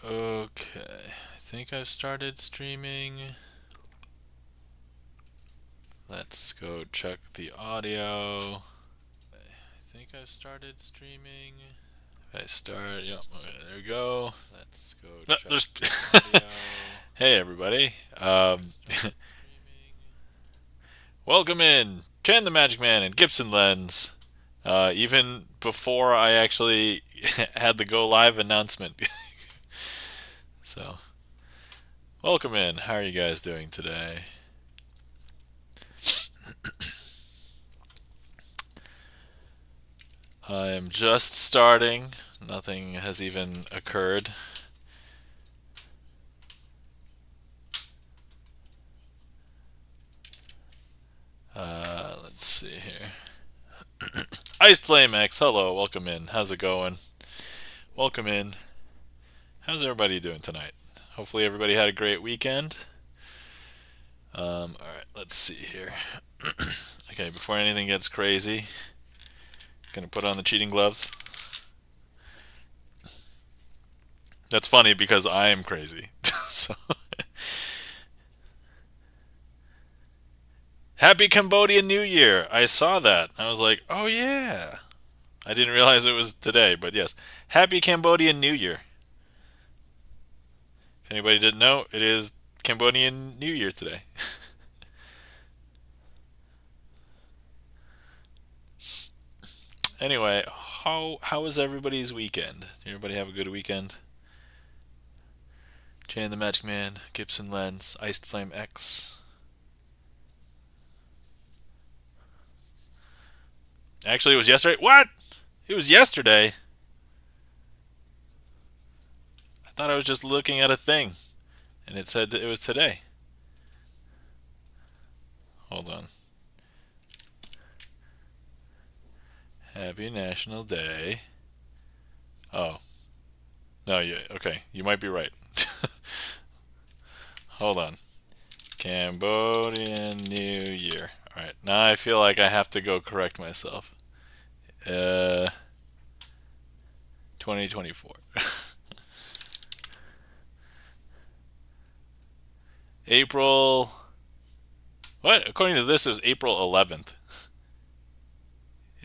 Okay, I think I've started streaming. Let's go check the audio. I think I've started streaming. If I start, yep, okay, there we go. Let's go check the audio. Hey everybody. Welcome in, Chan the Magic Man and Gibson Lens. Even before I actually had the go live announcement. So, welcome in. How are you guys doing today? I am just starting. Nothing has even occurred. Let's see here. Iced Flame X, hello, welcome in. How's it going? Welcome in. How's everybody doing tonight? Hopefully everybody had a great weekend. Alright, let's see here. Okay, before anything gets crazy, gonna put on the cheating gloves. That's funny because I am crazy. So Happy Cambodian New Year! I saw that. I was like, oh yeah. I didn't realize it was today, but yes. Happy Cambodian New Year. If anybody didn't know, it is Cambodian New Year today. Anyway, how was everybody's weekend? Did everybody have a good weekend? Chan the Magic Man, Gibson Lens, Iced Flame X. Actually, it was yesterday. What? It was yesterday. I thought I was just looking at a thing, and it said that it was today. Hold on. Happy National Day. Oh. No, yeah, okay. You might be right. Hold on. Cambodian New Year. Alright, now I feel like I have to go correct myself. 2024. April. What? According to this, it was April 11th.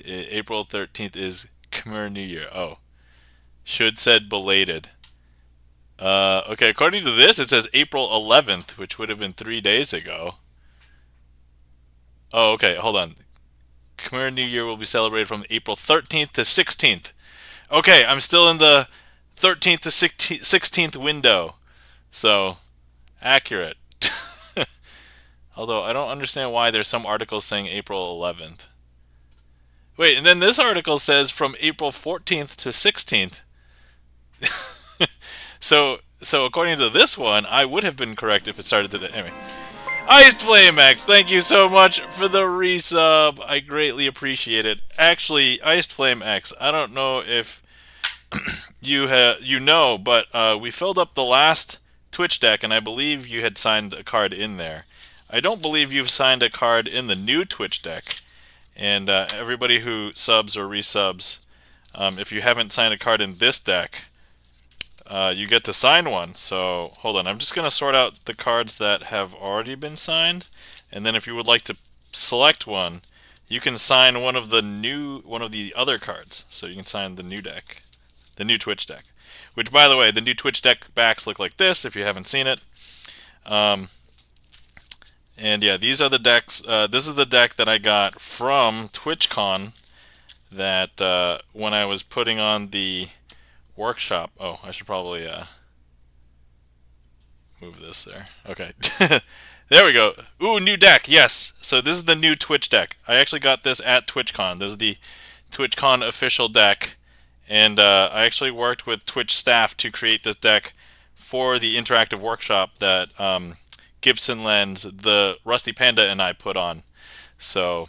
April 13th is Khmer New Year. Oh. Should said belated. Okay, according to this, it says April 11th, which would have been 3 days ago. Oh, okay, hold on. Khmer New Year will be celebrated from April 13th to 16th. Okay, I'm still in the 13th to 16th window. So, accurate. Although, I don't understand why there's some articles saying April 11th. Wait, and then this article says from April 14th to 16th. So according to this one, I would have been correct if it started today. Anyway. Iced Flame X, thank you so much for the resub. I greatly appreciate it. Actually, Iced Flame X, I don't know if you know, but we filled up the last Twitch deck, and I believe you had signed a card in there. I don't believe you've signed a card in the new Twitch deck. And everybody who subs or resubs, if you haven't signed a card in this deck, you get to sign one. So hold on, I'm just going to sort out the cards that have already been signed, and then if you would like to select one, you can sign one of the other cards. So you can sign the new deck, the new Twitch deck. Which, by the way, the new Twitch deck backs look like this. If you haven't seen it. And yeah, these are the decks. This is the deck that I got from TwitchCon. That when I was putting on the workshop. Oh, I should probably move this there. Okay. There we go. Ooh, new deck. Yes. So this is the new Twitch deck. I actually got this at TwitchCon. This is the TwitchCon official deck. And I actually worked with Twitch staff to create this deck for the interactive workshop that Gibson Lens, the Rusty Panda, and I put on. So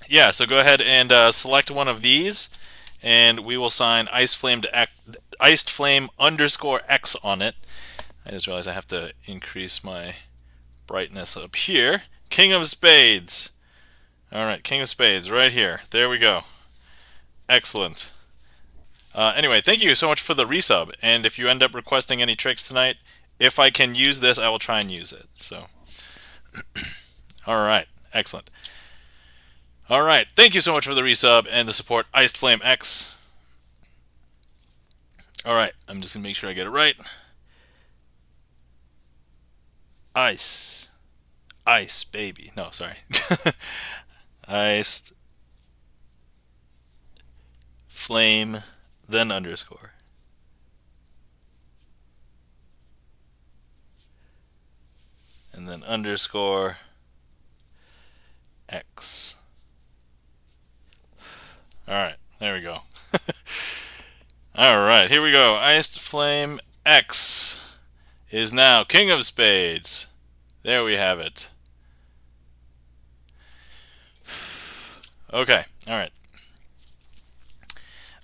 yeah, so go ahead and select one of these, and we will sign Iced Flame _ X on it. I just realized I have to increase my brightness up here. King of Spades. All right, King of Spades right here. There we go. Excellent. Anyway, thank you so much for the resub. And if you end up requesting any tricks tonight, if I can use this, I will try and use it. So, all right, excellent. All right, thank you so much for the resub and the support, Iced Flame X. All right, I'm just gonna make sure I get it right. Ice, ice, baby. No, sorry. Iced Flame, then underscore. And then underscore X. Alright, there we go. Alright, here we go. Iced Flame X is now King of Spades. There we have it. Okay, alright.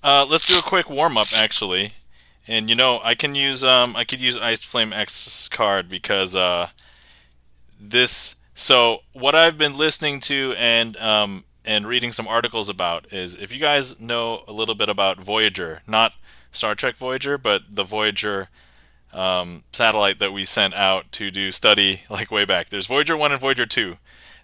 Let's do a quick warm-up, actually. And I can use I could use Iced Flame X's card because so what I've been listening to and reading some articles about is, if you guys know a little bit about Voyager, not Star Trek Voyager, but the Voyager satellite that we sent out to do study like way back. There's Voyager 1 and Voyager 2.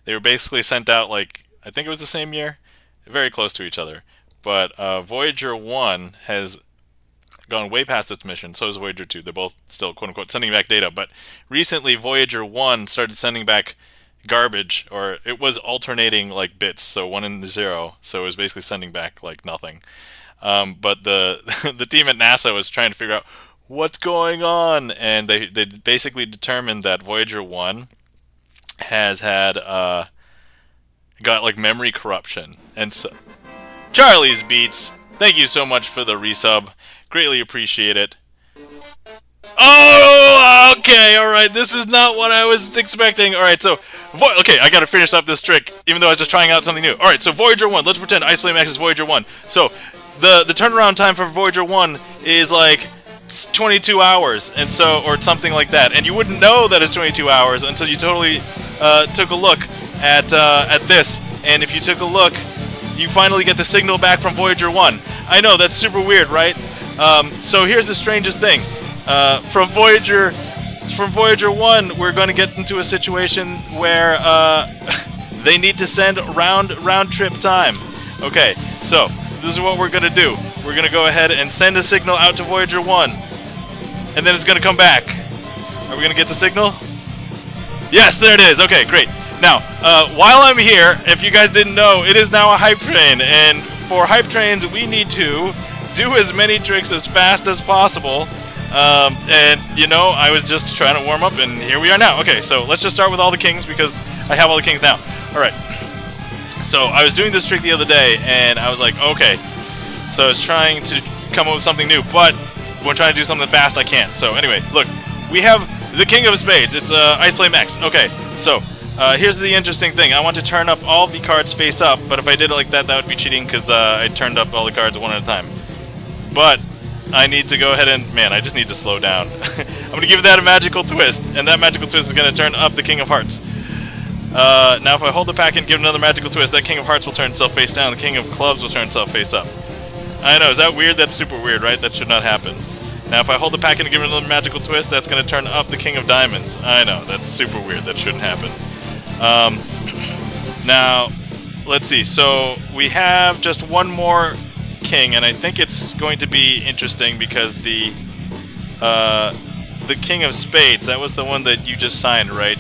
They were basically sent out like, I think it was the same year, very close to each other. But Voyager 1 has gone way past its mission, so is Voyager 2. They're both still, quote-unquote, sending back data. But recently, Voyager 1 started sending back garbage, or it was alternating like bits, so 1 and 0, so it was basically sending back like nothing. But the the team at NASA was trying to figure out what's going on, and they basically determined that Voyager 1 has had got like memory corruption. And so Charlie's Beats, thank you so much for the resub. Greatly appreciate it. Oh, okay, alright, this is not what I was expecting. Alright, so, okay, I gotta finish up this trick, even though I was just trying out something new. Alright, so Voyager 1, let's pretend Ice Flame X is Voyager 1. So, the turnaround time for Voyager 1 is like 22 hours, and so, or something like that. And you wouldn't know that it's 22 hours until you totally took a look at this. And if you took a look, you finally get the signal back from Voyager 1. I know, that's super weird, right? So here's the strangest thing. From Voyager 1, we're going to get into a situation where they need to send round trip time. Okay, so this is what we're going to do. We're going to go ahead and send a signal out to Voyager 1, and then it's going to come back. Are we going to get the signal? Yes, there it is. Okay, great. Now, while I'm here, if you guys didn't know, it is now a hype train, and for hype trains, we need to do as many tricks as fast as possible. And, I was just trying to warm up, and here we are now. Okay, so let's just start with all the kings, because I have all the kings now. Alright. So, I was doing this trick the other day, and I was like, okay. So, I was trying to come up with something new, but when I'm trying to do something fast, I can't. So, anyway, look. We have the King of Spades. It's Ice Flame X. Okay, so here's the interesting thing. I want to turn up all the cards face up, but if I did it like that, that would be cheating, because I turned up all the cards one at a time. But I need to go ahead and... Man, I just need to slow down. I'm going to give that a magical twist, and that magical twist is going to turn up the King of Hearts. Now, if I hold the pack and give another magical twist, that King of Hearts will turn itself face down, the King of Clubs will turn itself face up. I know, is that weird? That's super weird, right? That should not happen. Now, if I hold the pack and give it another magical twist, that's going to turn up the King of Diamonds. I know, that's super weird. That shouldn't happen. Now, let's see. So, we have just one more king, and I think it's going to be interesting because the King of Spades, that was the one that you just signed, right?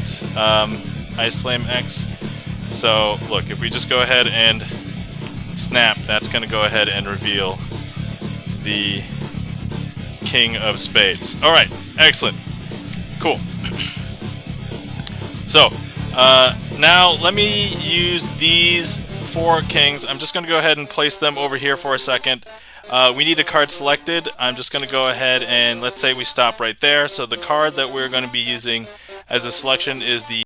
Ice Flame X. So, look, if we just go ahead and snap, that's going to go ahead and reveal the King of Spades. Alright, excellent. Cool. So, now let me use these 4 kings. I'm just going to go ahead and place them over here for a second. We need a card selected. I'm just going to go ahead and let's say we stop right there. So the card that we're going to be using as a selection is the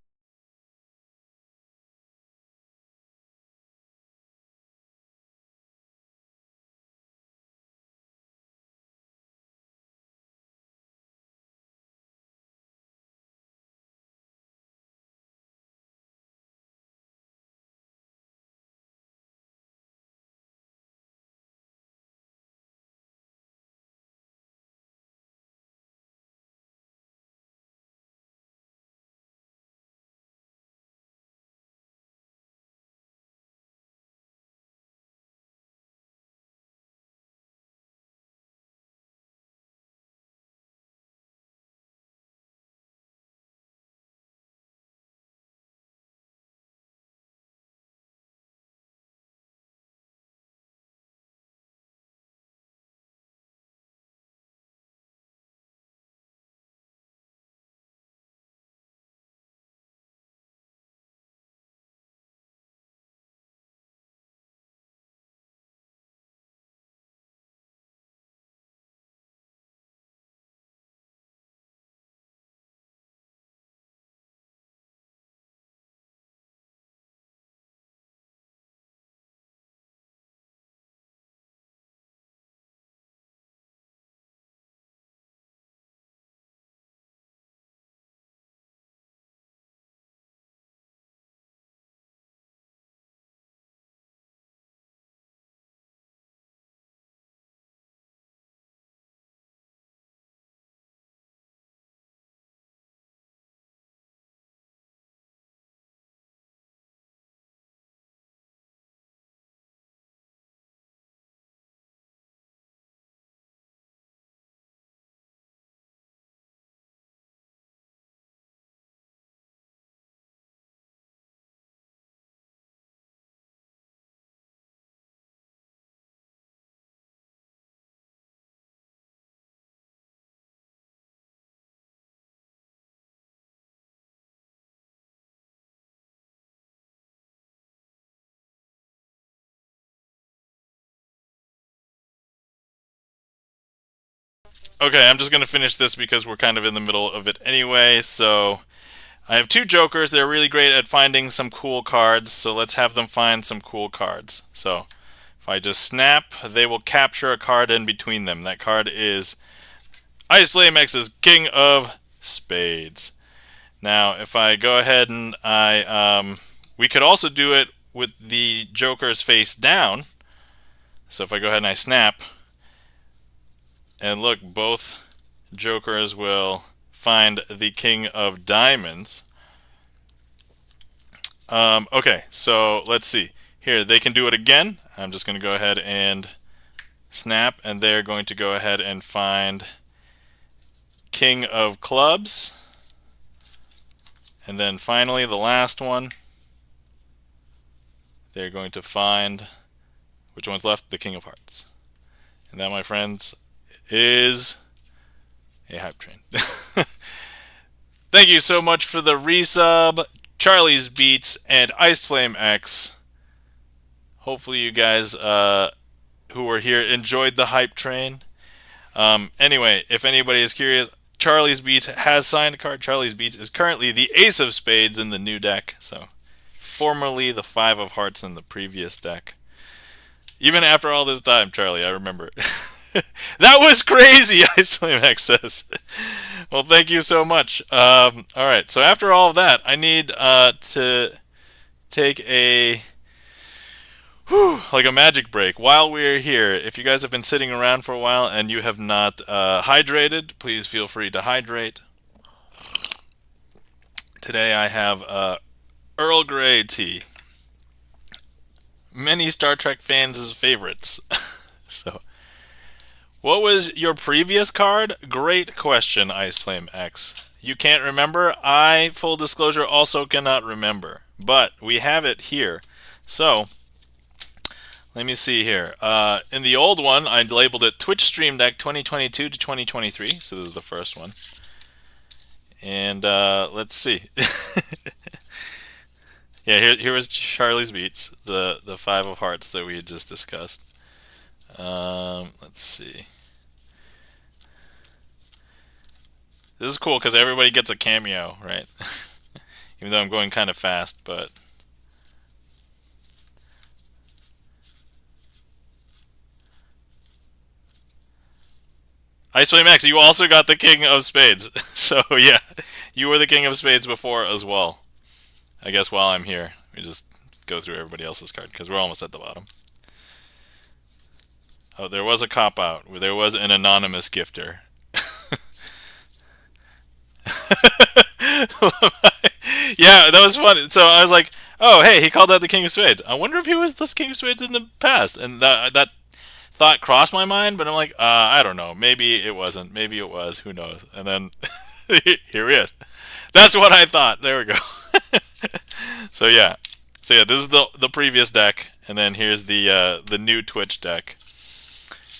Okay, I'm just going to finish this because we're kind of in the middle of it anyway. So I have two jokers. They're really great at finding some cool cards. So let's have them find some cool cards. So if I just snap, they will capture a card in between them. That card is Ice Flame X's King of Spades. Now, if I go ahead and we could also do it with the jokers face down. So if I go ahead and I snap, and look, both jokers will find the King of Diamonds. Okay, so let's see. Here, they can do it again. I'm just going to go ahead and snap, and they're going to go ahead and find King of Clubs. And then finally, the last one, they're going to find, which one's left? The King of Hearts. And that, my friends, is a hype train. Thank you so much for the resub, Charlie's Beats, and Ice Flame X. Hopefully you guys who were here enjoyed the hype train. Anyway, if anybody is curious, Charlie's Beats has signed a card. Charlie's Beats is currently the Ace of Spades in the new deck. So, formerly the Five of Hearts in the previous deck. Even after all this time, Charlie, I remember it. That was crazy, Ice Flame X says. Well, thank you so much. Alright, so after all of that, I need to take a like a magic break while we're here. If you guys have been sitting around for a while and you have not hydrated, please feel free to hydrate. Today I have Earl Grey tea. Many Star Trek fans' favorites. So, what was your previous card? Great question, Ice Flame X. You can't remember? I, full disclosure, also cannot remember. But we have it here. So, let me see here. In the old one, I labeled it Twitch Stream Deck 2022 to 2023. So this is the first one. And let's see. Yeah, here was Charlie's Beats, the Five of Hearts that we had just discussed. Let's see. This is cool because everybody gets a cameo, right? Even though I'm going kind of fast, but... Ice Flame X, you also got the King of Spades. So, yeah, you were the King of Spades before as well. I guess while I'm here, we just go through everybody else's card, because we're almost at the bottom. Oh, there was a cop-out. There was an anonymous gifter. Yeah, that was fun. So I was like, oh, hey, he called out the King of Spades. I wonder if he was the King of Spades in the past. And that thought crossed my mind, but I'm like, I don't know. Maybe it wasn't. Maybe it was. Who knows? And then here he is. That's what I thought. There we go. So yeah, this is the previous deck, and then here's the new Twitch deck.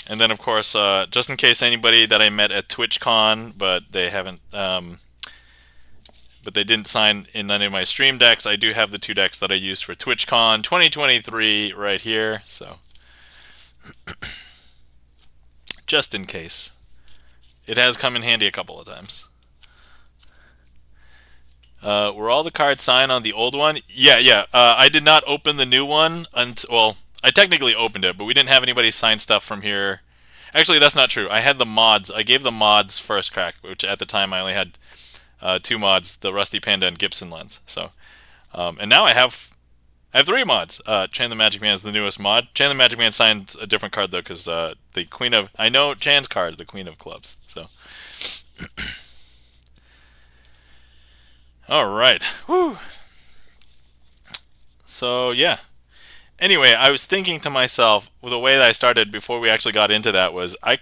And then of course, just in case anybody that I met at TwitchCon, but they haven't, but they didn't sign in any of my stream decks, I do have the two decks that I used for TwitchCon 2023 right here. So. Just in case. It has come in handy a couple of times. Were all the cards signed on the old one? Yeah. I did not open the new one until... Well, I technically opened it, but we didn't have anybody sign stuff from here. Actually, that's not true. I had the mods. I gave the mods first crack, which at the time I only had two mods, the Rusty Panda and Gibson Lens. So, and now I have three mods. Chan the Magic Man is the newest mod. Chan the Magic Man signed a different card, though, because the Queen of... I know Chan's card, the Queen of Clubs. So. Alright. Whew. So, yeah. Anyway, I was thinking to myself, well, the way that I started before we actually got into that was, I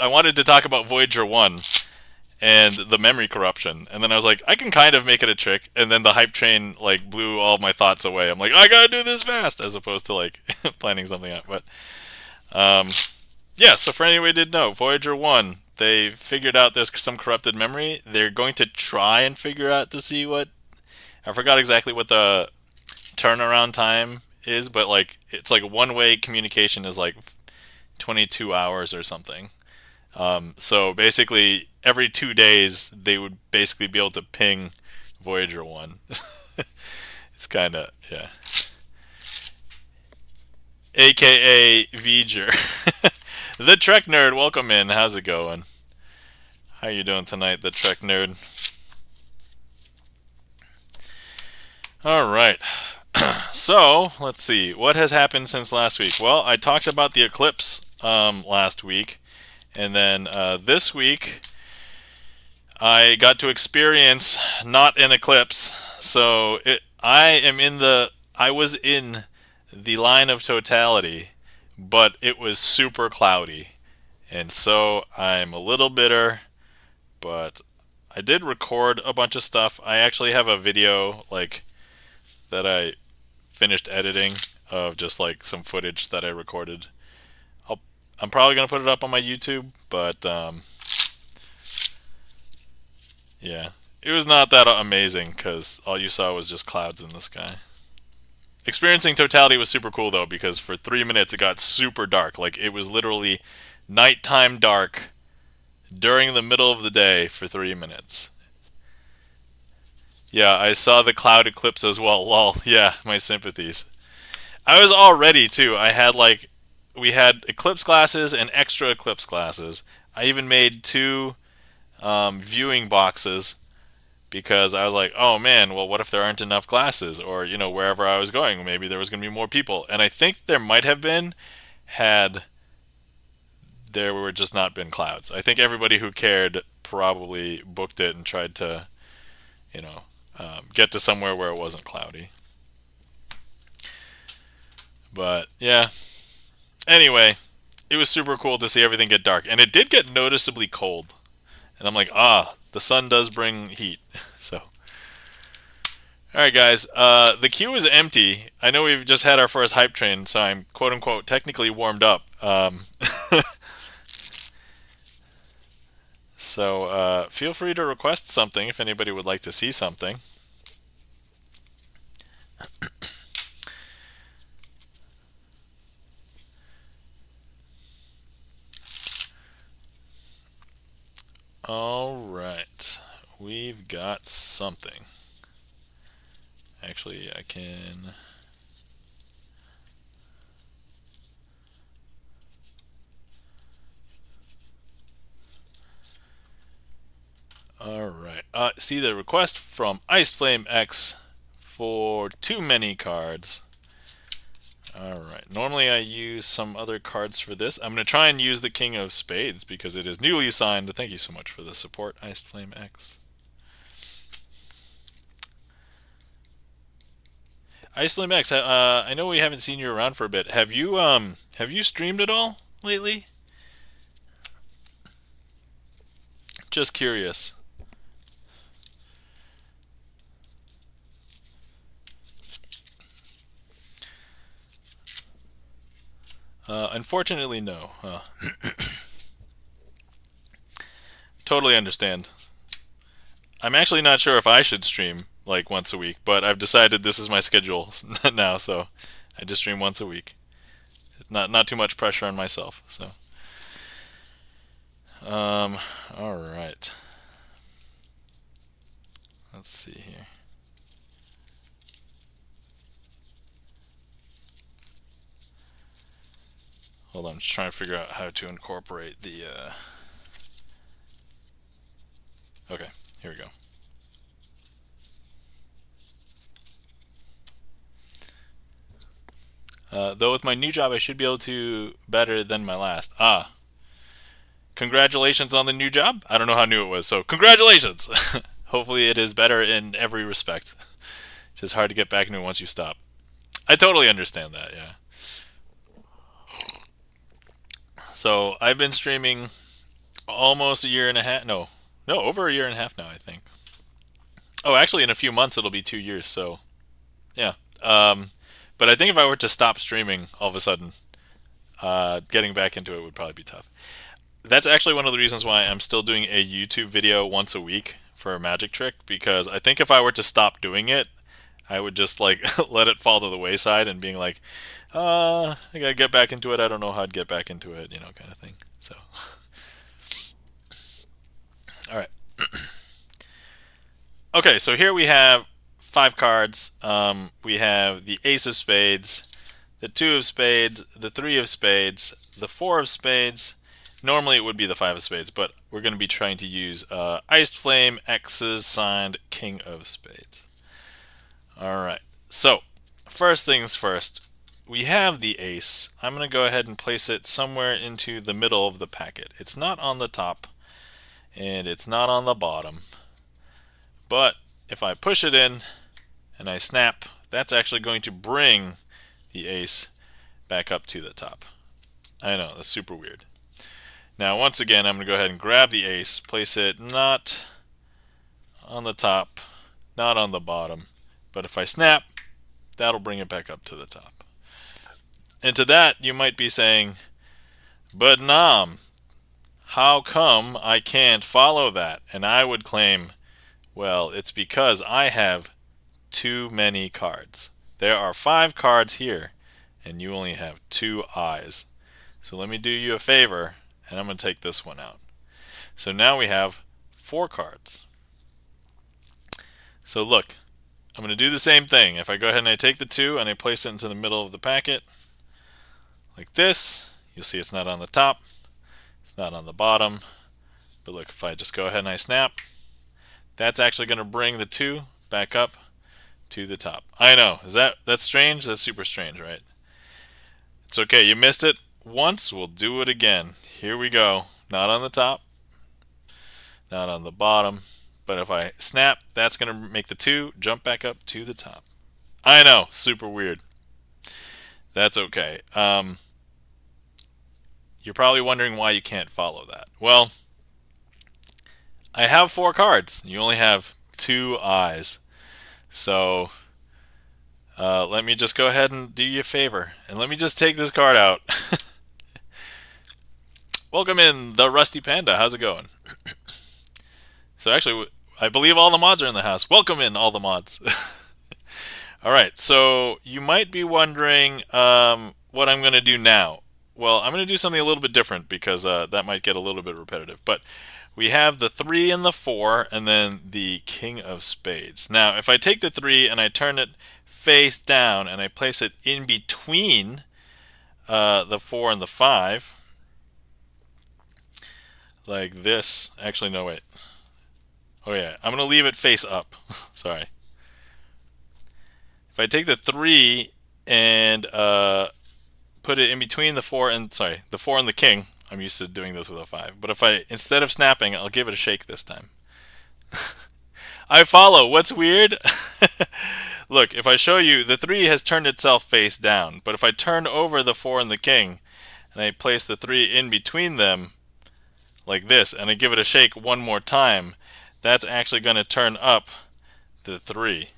wanted to talk about Voyager 1 and the memory corruption, and then I was like, I can kind of make it a trick, and then the hype train like blew all my thoughts away. I'm like, I gotta do this fast, as opposed to like planning something out. But yeah, so for anybody who didn't know, Voyager 1, they figured out there's some corrupted memory. They're going to try and figure out to see what... I forgot exactly what the turnaround time is, but like it's like one-way communication is like 22 hours or something. So basically, every 2 days, they would basically be able to ping Voyager 1. It's kind of, yeah. AKA V'ger. The Trek Nerd, welcome in. How's it going? How you doing tonight, the Trek Nerd? All right. So, let's see. What has happened since last week? Well, I talked about the eclipse last week. And then this week, I got to experience not an eclipse. So, I was in the line of totality, but it was super cloudy. And so, I'm a little bitter, but I did record a bunch of stuff. I actually have a video, like, that I finished editing of just like some footage that I recorded. I'm probably gonna put it up on my YouTube, but yeah, it was not that amazing because all you saw was just clouds in the sky. Experiencing totality was super cool though because for 3 minutes it got super dark. Like it was literally nighttime dark during the middle of the day for 3 minutes. Yeah, I saw the cloud eclipse as well. Lol. Yeah, my sympathies. I was all ready too. We had eclipse glasses and extra eclipse glasses. I even made two viewing boxes because I was like, oh man, well, what if there aren't enough glasses? Or, wherever I was going, maybe there was going to be more people. And I think there might have been had there were just not been clouds. I think everybody who cared probably booked it and tried to, get to somewhere where it wasn't cloudy. But yeah. Anyway, it was super cool to see everything get dark, and it did get noticeably cold. And I'm like, the sun does bring heat. So, all right, guys. The queue is empty. I know we've just had our first hype train, so I'm quote unquote technically warmed up. So feel free to request something if anybody would like to see something. All right, we've got something. Actually, I can. All right. See the request from Iced Flame X for too many cards. All right. Normally I use some other cards for this. I'm going to try and use the King of Spades because it is newly signed. Thank you so much for the support, Iced Flame X. Iced Flame X, I know we haven't seen you around for a bit. Have you streamed at all lately? Just curious. Unfortunately, no. Totally understand. I'm actually not sure if I should stream like once a week, but I've decided this is my schedule now, so I just stream once a week. Not too much pressure on myself. So, all right. Let's see here. Hold on, I'm just trying to figure out how to incorporate the. Okay, here we go. Though with my new job, I should be able to better than my last. Congratulations on the new job. I don't know how new it was, so congratulations. Hopefully, it is better in every respect. It's just hard to get back into it once you stop. I totally understand that. Yeah. So I've been streaming almost a year and a half. No, over a year and a half now, I think. Oh, actually, in a few months it'll be 2 years. So, yeah. But I think if I were to stop streaming all of a sudden, getting back into it would probably be tough. That's actually one of the reasons why I'm still doing a YouTube video once a week for a magic trick, because I think if I were to stop doing it, I would just like let it fall to the wayside and being like, I gotta get back into it. I don't know how I'd get back into it, kind of thing. So, Okay, so here we have 5 cards. We have the Ace of Spades, the 2 of Spades, the 3 of Spades, the 4 of Spades. Normally it would be the 5 of Spades, but we're going to be trying to use Iced Flame X's signed King of Spades. Alright, so first things first. We have the ace. I'm going to go ahead and place it somewhere into the middle of the packet. It's not on the top, and it's not on the bottom. But if I push it in and I snap, that's actually going to bring the ace back up to the top. I know, that's super weird. Now, once again, I'm going to go ahead and grab the ace, place it not on the top, not on the bottom. But if I snap, that'll bring it back up to the top. And to that, you might be saying, but Nam, how come I can't follow that? And I would claim, well, it's because I have too many cards. There are 5 cards here, and you only have 2 eyes. So let me do you a favor, and I'm going to take this one out. So now we have 4 cards. So look, I'm going to do the same thing. If I go ahead and I take the 2 and I place it into the middle of the packet, like this, you'll see it's not on the top, it's not on the bottom, but look, if I just go ahead and I snap, that's actually going to bring the 2 back up to the top. I know, that's strange? That's super strange, right? It's okay, you missed it once, we'll do it again. Here we go, not on the top, not on the bottom, but if I snap, that's going to make the 2 jump back up to the top. I know, super weird. That's okay. You're probably wondering why you can't follow that. Well, I have 4 cards. You only have 2 eyes. So let me just go ahead and do you a favor. And let me just take this card out. Welcome in, the Rusty Panda. How's it going? So actually, I believe all the mods are in the house. Welcome in, all the mods. Alright, so you might be wondering what I'm going to do now. Well, I'm going to do something a little bit different because that might get a little bit repetitive. But we have the 3 and the 4 and then the King of Spades. Now, if I take the 3 and I turn it face down and I place it in between the 4 and the 5, like this. Actually, no, wait. Oh, yeah. I'm going to leave it face up. Sorry. If I take the 3 and put it in between the 4 and the 4 and the king. I'm used to doing this with a 5. But if I, instead of snapping, I'll give it a shake this time. I follow. What's weird? Look, if I show you, the 3 has turned itself face down. But if I turn over the 4 and the king, and I place the 3 in between them, like this, and I give it a shake one more time, that's actually going to turn up the 3.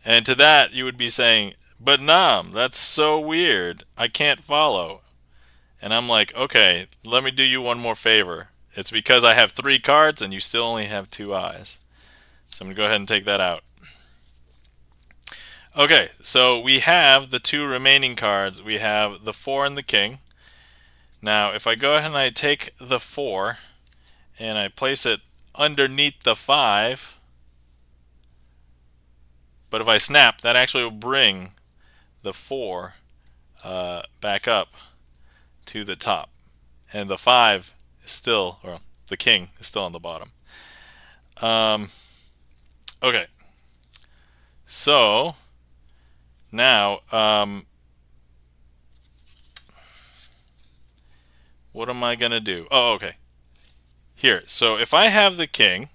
And to that, you would be saying, but Nam, that's so weird. I can't follow. And I'm like, okay, let me do you one more favor. It's because I have 3 cards and you still only have 2 eyes. So I'm going to go ahead and take that out. Okay, so we have the 2 remaining cards. We have the 4 and the king. Now, if I go ahead and I take the 4 and I place it underneath the 5, but if I snap, that actually will bring the 4 back up to the top. And the 5 is still, or the king is still on the bottom. Okay. So, now, what am I going to do? Oh, okay. Here, so if I have the king,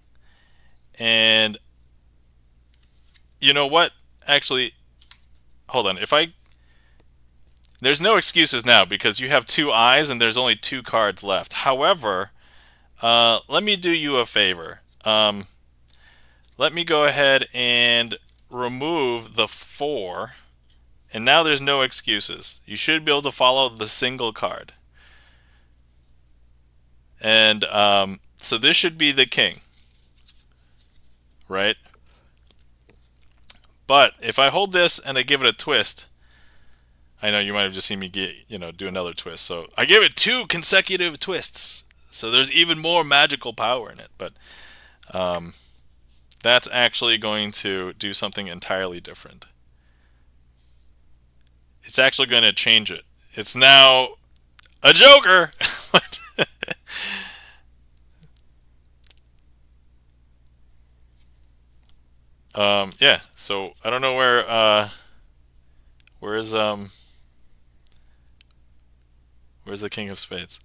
and you know what? Actually, hold on. There's no excuses now because you have 2 eyes and there's only 2 cards left. However, let me do you a favor. Let me go ahead and remove the 4, and now there's no excuses. You should be able to follow the single card. And so this should be the king, right? But if I hold this and I give it a twist, I know you might have just seen me do another twist. So I give it 2 consecutive twists. So there's even more magical power in it. But That's actually going to do something entirely different. It's actually going to change it. It's now a joker. Yeah. So I don't know where's where's the King of Spades.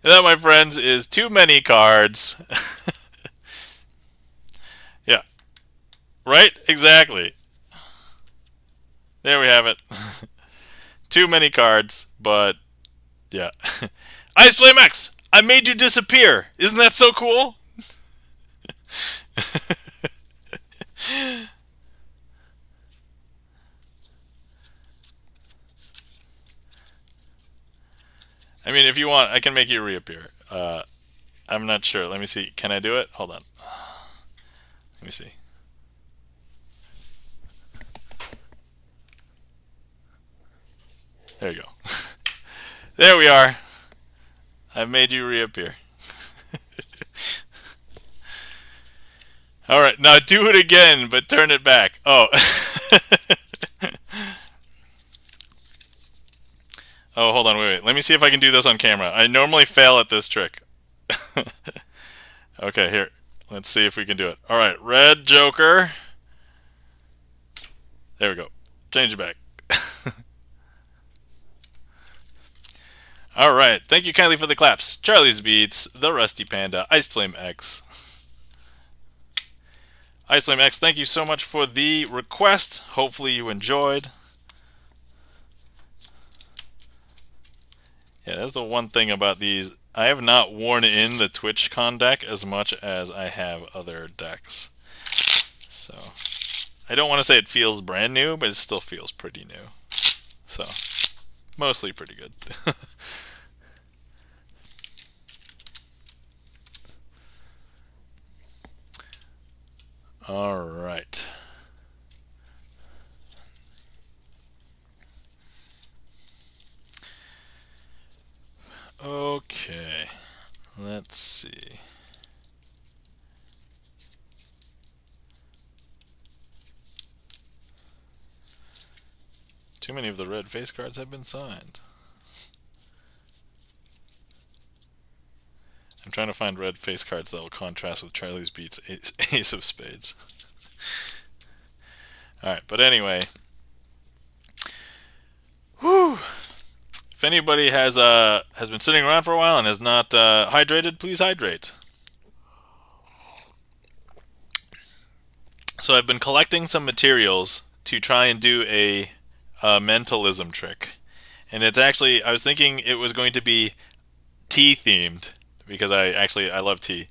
That, my friends, is too many cards. Yeah. Right? Exactly. There we have it. Too many cards, but yeah. Ice Flame X! I made you disappear! Isn't that so cool? I mean, if you want, I can make you reappear. I'm not sure. Let me see. Can I do it? Hold on. Let me see. There you go. There we are. I've made you reappear. Alright, now do it again, but turn it back. Oh. Oh, hold on, wait. Let me see if I can do this on camera. I normally fail at this trick. Okay, here. Let's see if we can do it. Alright, red joker. There we go. Change it back. Alright, thank you kindly for the claps. Charlie's Beats, The Rusty Panda, Ice Flame X. Ice Flame X, thank you so much for the request. Hopefully you enjoyed. Yeah, that's the one thing about these. I have not worn in the TwitchCon deck as much as I have other decks. So, I don't want to say it feels brand new, but it still feels pretty new. So, mostly pretty good. Alright. Okay. Let's see. Too many of the red face cards have been signed. I'm trying to find red face cards that will contrast with Charlie's Beats Ace of Spades. Alright, but anyway. Whew! If anybody has been sitting around for a while and has not hydrated, please hydrate. So I've been collecting some materials to try and do a mentalism trick. And it's actually, I was thinking it was going to be tea themed, because I love tea.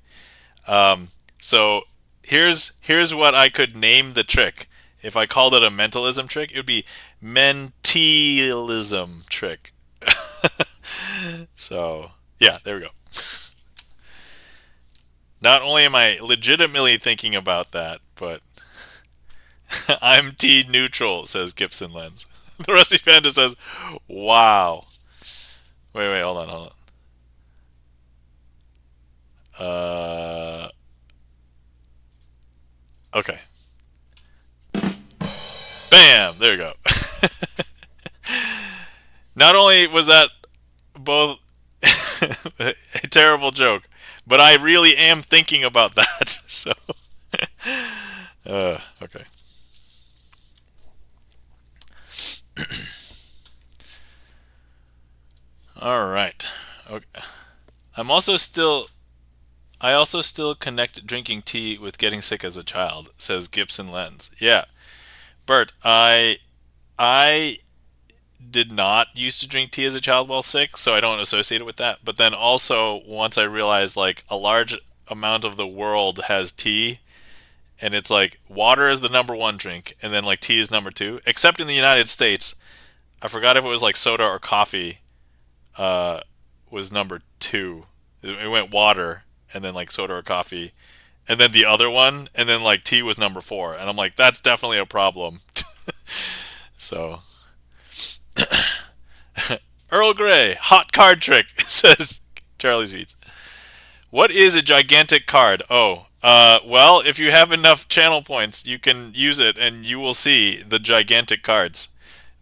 So here's what I could name the trick. If I called it a mentalism trick, it would be mentalism trick. So yeah, there we go. Not only am I legitimately thinking about that, but I'm tea neutral, says Gibson Lens. The Rusty Panda says, wow. Wait, hold on. Okay. Bam! There you go. Not only was that both a terrible joke, but I really am thinking about that. So, okay. All right. Okay. I also still connect drinking tea with getting sick as a child, says Gibson Lens. Yeah. Bert, I did not used to drink tea as a child while sick, so I don't associate it with that. But then also, once I realized like a large amount of the world has tea, and it's like water is the #1 drink, and then like tea is #2, except in the United States. I forgot if it was like soda or coffee was #2. It went water, and then like soda or coffee, and then the other one, and then like tea was #4, and I'm like, that's definitely a problem. So, Earl Grey, hot card trick, says Charlie's Beats. What is a gigantic card? Oh, Well, if you have enough channel points, you can use it, and you will see the gigantic cards.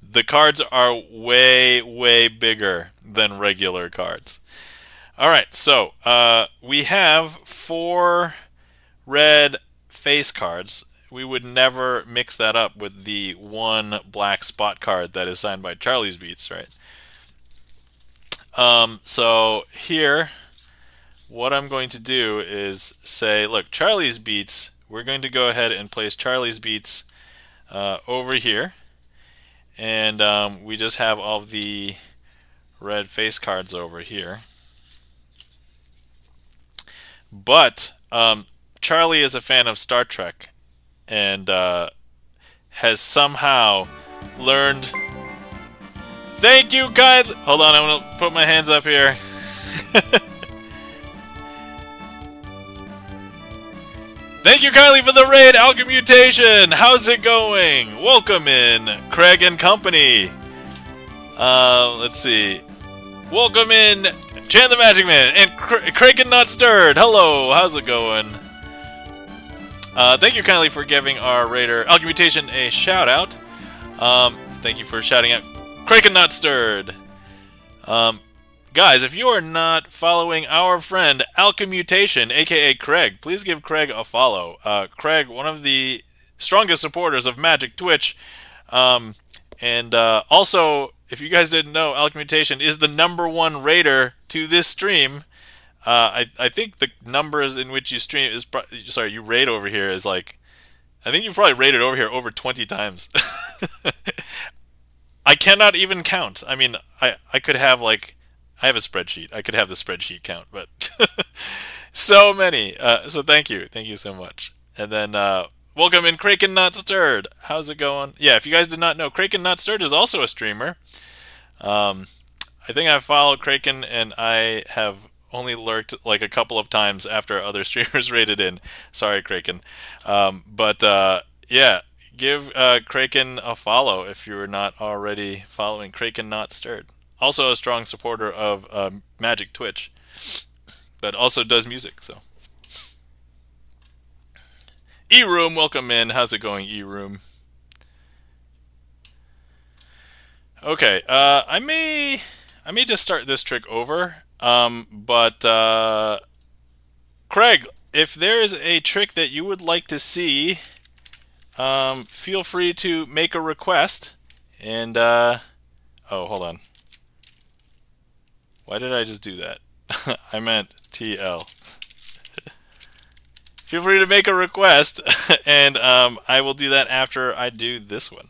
The cards are way, way bigger than regular cards. All right, so we have 4 red face cards. We would never mix that up with the 1 black spot card that is signed by Charlie's Beats, right? So here, what I'm going to do is say, look, Charlie's Beats, we're going to go ahead and place Charlie's Beats over here. And we just have all the red face cards over here. But Charlie is a fan of Star Trek and has somehow learned... Thank you, kindly... Hold on, I'm going to put my hands up here. Thank you kindly for the raid, Alchemmutation! How's it going? Welcome in, Craig and company. Let's see. Welcome in, Chan the Magic Man, and Craig and Not Stirred. Hello, how's it going? Thank you kindly for giving our raider, Alchemmutation, a shout out. Thank you for shouting out Craig and Not Stirred. Guys, if you are not following our friend Alchemmutation, aka Craig, please give Craig a follow. Craig, one of the strongest supporters of Magic Twitch, and also, if you guys didn't know, Alchemmutation is the #1 raider to this stream. I think the numbers in which you stream is you raid over here is like, I think you've probably raided over here over 20 times. I cannot even count. I mean, I could have like, I have a spreadsheet. I could have the spreadsheet count, but so many. So thank you so much. And then welcome in, Kraken Not Stirred. How's it going? Yeah, if you guys did not know, Kraken Not Stirred is also a streamer. I think I followed Kraken, and I have only lurked like a couple of times after other streamers raided in. Sorry, Kraken. But yeah, give Kraken a follow if you're not already following Kraken Not Stirred. Also a strong supporter of Magic Twitch, but also does music. So, E-Room, welcome in. How's it going, E-Room? Okay, I may just start this trick over. But Craig, if there is a trick that you would like to see, feel free to make a request. And oh, hold on. Why did I just do that? I meant TL. Feel free to make a request, and I will do that after I do this one.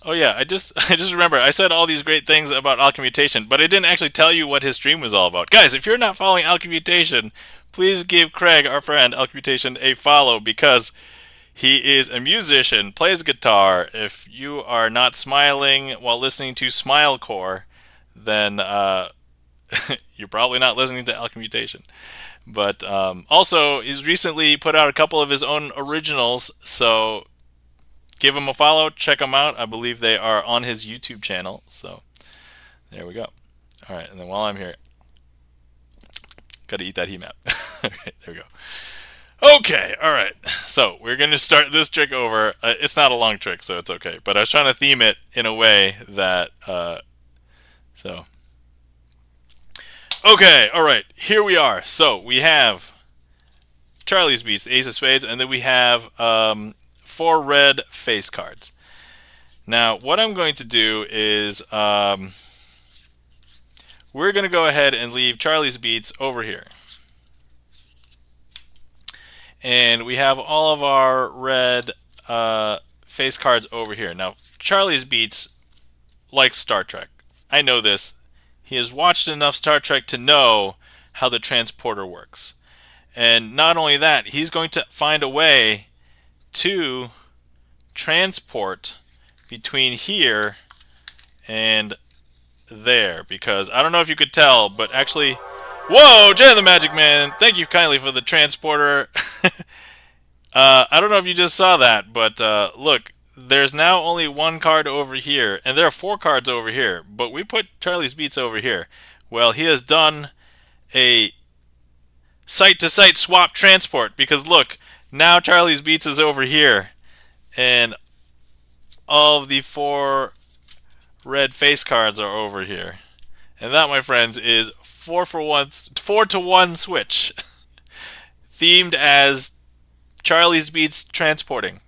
Oh yeah, I just remember I said all these great things about Alchemmutation, but I didn't actually tell you what his stream was all about. Guys, if you're not following Alchemmutation, please give Craig, our friend Alchemmutation, a follow, because he is a musician, plays guitar. If you are not smiling while listening to Smilecore, then you're probably not listening to Alchemmutation. But also, he's recently put out a couple of his own originals, so give him a follow, check them out. I believe they are on his YouTube channel. So there we go. All right, and then while I'm here, gotta eat that heat map. All right, there we go. Okay, all right. So we're gonna start this trick over. It's not a long trick, so it's okay. But I was trying to theme it in a way that so. Okay, all right. Here we are. So we have Charlie's Beats, the Ace of Spades, and then we have 4 red face cards. Now, what I'm going to do is we're going to go ahead and leave Charlie's Beats over here. And we have all of our red face cards over here. Now, Charlie's Beats likes Star Trek. I know this. He has watched enough Star Trek to know how the transporter works. And not only that, he's going to find a way to transport between here and there, because I don't know if you could tell, but actually, whoa, Jay the Magic Man, thank you kindly for the transporter. I don't know if you just saw that, but look, there's now only one card over here, and there are 4 cards over here, but we put Charlie's Beats over here. Well, he has done a site-to-site swap transport, because look, now Charlie's Beats is over here, and all of the 4 red face cards are over here. And that, my friends, is 4-to-1 switch, themed as Charlie's Beats transporting.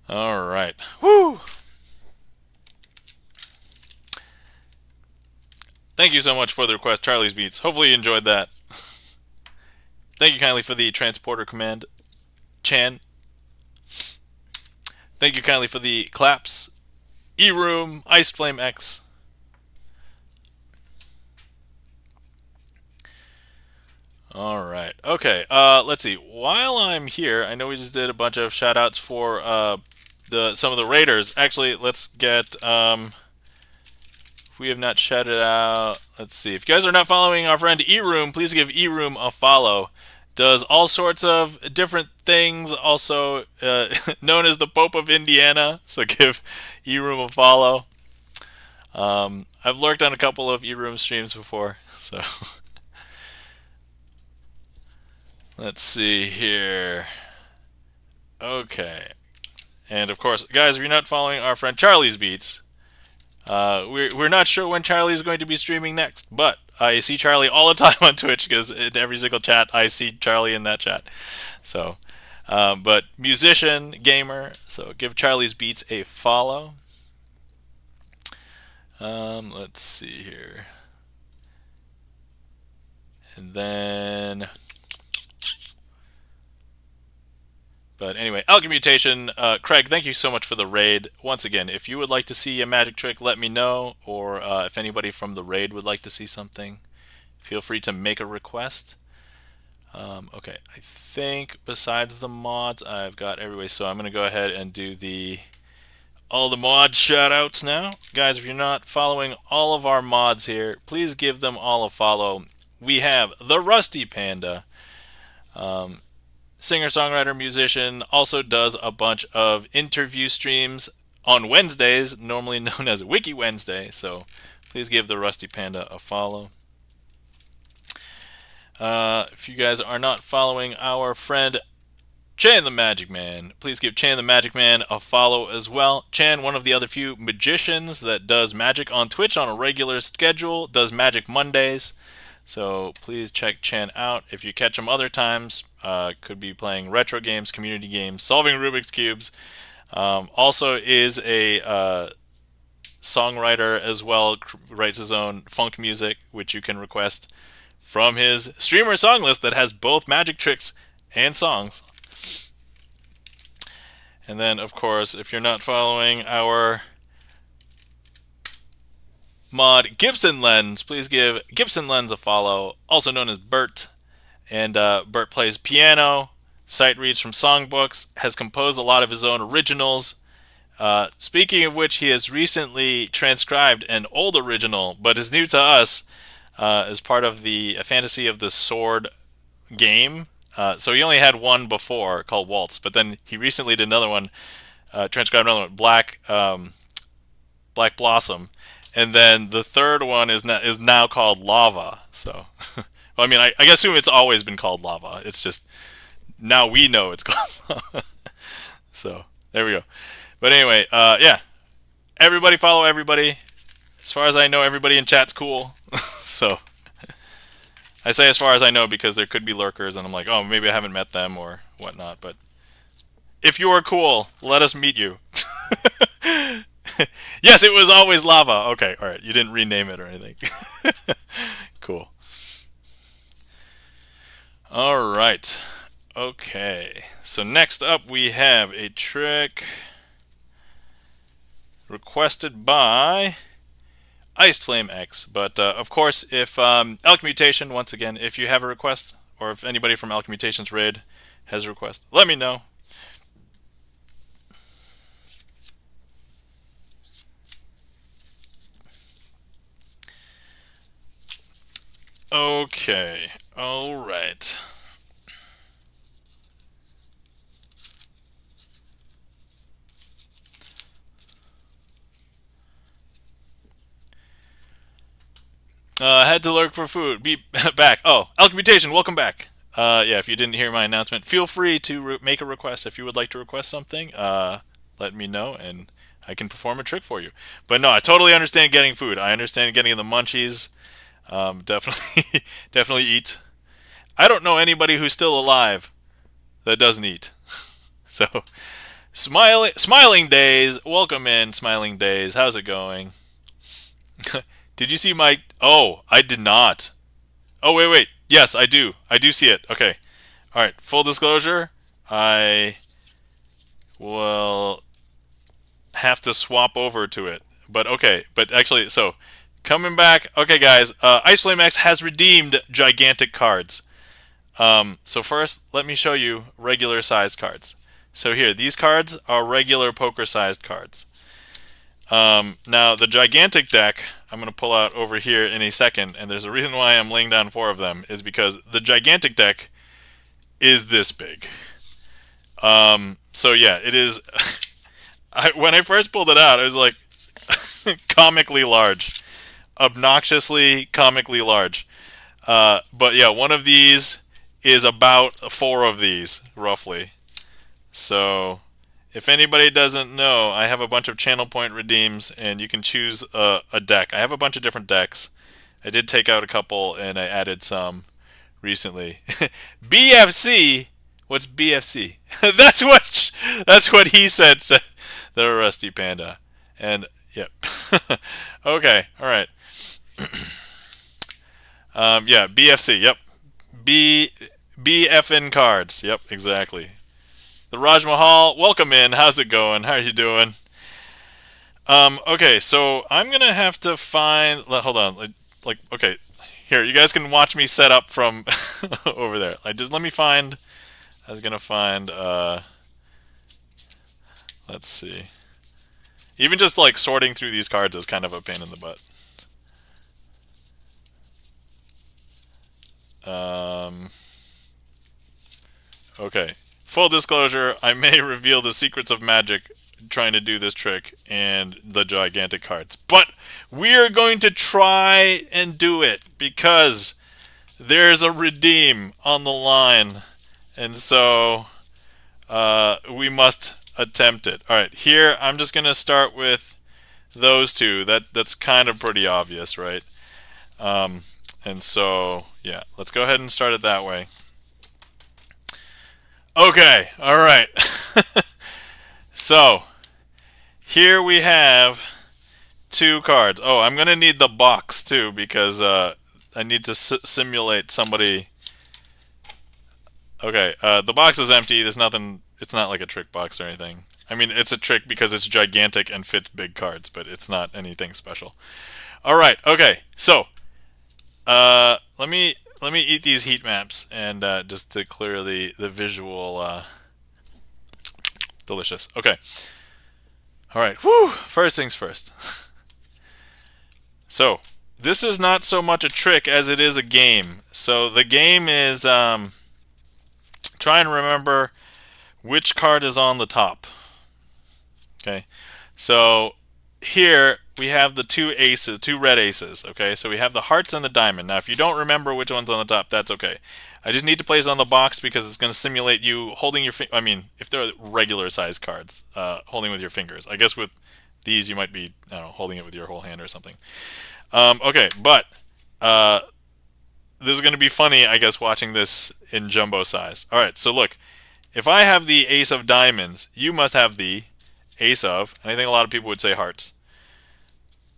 All right. Woo! Thank you so much for the request, Charlie's Beats. Hopefully you enjoyed that. Thank you kindly for the transporter command, Chan. Thank you kindly for the claps, E-Room, Ice Flame X. All right. Okay. Let's see. While I'm here, I know we just did a bunch of shout outs for some of the raiders. Actually, let's get we have not shouted out. Let's see. If you guys are not following our friend E-Room, please give E-Room a follow. Does all sorts of different things, also known as the Pope of Indiana. So give E-Room a follow. I've lurked on a couple of E-Room streams before, so let's see here. Okay. And of course, guys, if you're not following our friend Charlie's Beats, we're not sure when Charlie is going to be streaming next, but I see Charlie all the time on Twitch, because in every single chat I see Charlie in that chat. So, but musician, gamer, so give Charlie's Beats a follow. Let's see here. And then, but anyway, Alchemmutation, Craig, thank you so much for the raid. Once again, if you would like to see a magic trick, let me know, or if anybody from the raid would like to see something, feel free to make a request. Okay, I think besides the mods, I've got everybody, so I'm going to go ahead and do all the mod shoutouts now. Guys, if you're not following all of our mods here, please give them all a follow. We have the Rusty Panda, singer, songwriter, musician, also does a bunch of interview streams on Wednesdays, normally known as Wiki Wednesday, so please give the Rusty Panda a follow. If you guys are not following our friend Chan the Magic Man, please give Chan the Magic Man a follow as well. Chan, one of the other few magicians that does magic on Twitch on a regular schedule, does Magic Mondays. So please check Chan out. If you catch him other times, could be playing retro games, community games, solving Rubik's Cubes. Also is a songwriter as well, writes his own funk music, which you can request from his StreamerSonglist that has both magic tricks and songs. And then, of course, if you're not following our mod Gibson Lens, please give Gibson Lens a follow, also known as Bert. And Bert plays piano, sight reads from songbooks, has composed a lot of his own originals. Speaking of which, he has recently transcribed an old original, but is new to us, as part of the Fantasy of the Sword game. So he only had one before called Waltz, but then he recently did another one, transcribed another one, Black Blossom, and then the third one is now called Lava. So, well, I mean, I assume it's always been called Lava. It's just now we know it's called Lava. So there we go. But anyway, yeah, everybody follow everybody. As far as I know, everybody in chat's cool. So I say as far as I know because there could be lurkers, and I'm like, oh, maybe I haven't met them or whatnot. But if you are cool, let us meet you. Yes, it was always Lava. Okay, all right. You didn't rename it or anything. Cool. All right. Okay. So next up, we have a trick requested by Iced Flame X. But of course, if Alchemmutation, once again, if you have a request, or if anybody from Alchemmutation's raid has a request, let me know. Okay. All right. Had to lurk for food. Be back. Oh, Alchemmutation, welcome back. Yeah, if you didn't hear my announcement, feel free to make a request. If you would like to request something, let me know, and I can perform a trick for you. But no, I totally understand getting food. I understand getting the munchies. Definitely, definitely eat. I don't know anybody who's still alive that doesn't eat. So, smiling days. Welcome in, smiling days. How's it going? Did you see my? Oh, I did not. Oh, wait. Yes, I do. I do see it. Okay. All right. Full disclosure, I will have to swap over to it. But okay. But actually, so coming back. Okay, guys. Ice Flame X has redeemed gigantic cards. So first, let me show you regular sized cards. So here, these cards are regular poker sized cards. Now, the gigantic deck, I'm going to pull out over here in a second, and there's a reason why I'm laying down 4 of them, is because the gigantic deck is this big. So yeah, it is. When I first pulled it out, it was like comically large, obnoxiously comically large. But yeah, one of these is about 4 of these, roughly. So if anybody doesn't know, I have a bunch of channel point redeems, and you can choose a deck. I have a bunch of different decks. I did take out a couple, and I added some recently. BFC? What's BFC? that's what he said. The Rusty Panda, and yep. Okay, all right. Yeah, BFC. Yep. BFN cards. Yep, exactly. The Raj Mahal, welcome in. How's it going? How are you doing? Okay, so I'm gonna have to find. Hold on. Okay, here you guys can watch me set up from over there. Just let me find. I was gonna find. Let's see. Even just like sorting through these cards is kind of a pain in the butt. Okay. Full disclosure, I may reveal the secrets of magic trying to do this trick and the gigantic cards. But we're going to try and do it because there's a redeem on the line. And so we must attempt it. All right, here I'm just going to start with those 2. That's kind of pretty obvious, right? And so, yeah, let's go ahead and start it that way. Okay, all right. So, here we have 2 cards. Oh, I'm going to need the box, too, because I need to simulate somebody. Okay, the box is empty. There's nothing. It's not like a trick box or anything. I mean, it's a trick because it's gigantic and fits big cards, but it's not anything special. All right, okay. So, let me eat these heat maps and just to clear the visual. Delicious. Okay. All right. Whew. First things first. So this is not so much a trick as it is a game. So the game is try and remember which card is on the top. Okay. So here we have the 2 aces, 2 red aces. Okay. So we have the hearts and the diamond. Now, if you don't remember which one's on the top, that's okay. I just need to place it on the box because it's going to simulate you holding your I mean, if they're regular size cards, holding with your fingers. I guess with these you might be, I don't know, holding it with your whole hand or something. Okay, but this is going to be funny, I guess, watching this in jumbo size. All right, so look, if I have the ace of diamonds, you must have the ace of, and I think a lot of people would say hearts.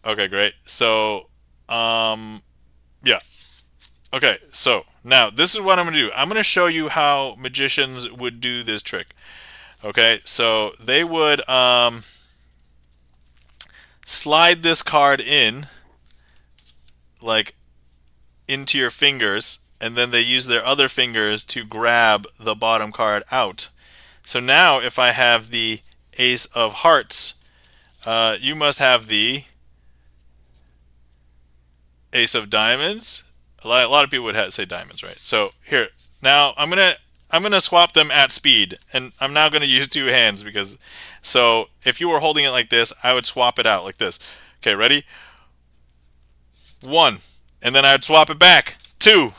Okay, great. So, yeah. Okay, so now this is what I'm going to do. I'm going to show you how magicians would do this trick. Okay, so they would slide this card in, like into your fingers, and then they use their other fingers to grab the bottom card out. So now if I have the ace of hearts, you must have the ace of diamonds, lot of people would say diamonds, right? So here, now I'm gonna swap them at speed, and I'm now gonna use two hands because. So if you were holding it like this, I would swap it out like this. Okay, ready? 1, and then I'd swap it back. 2,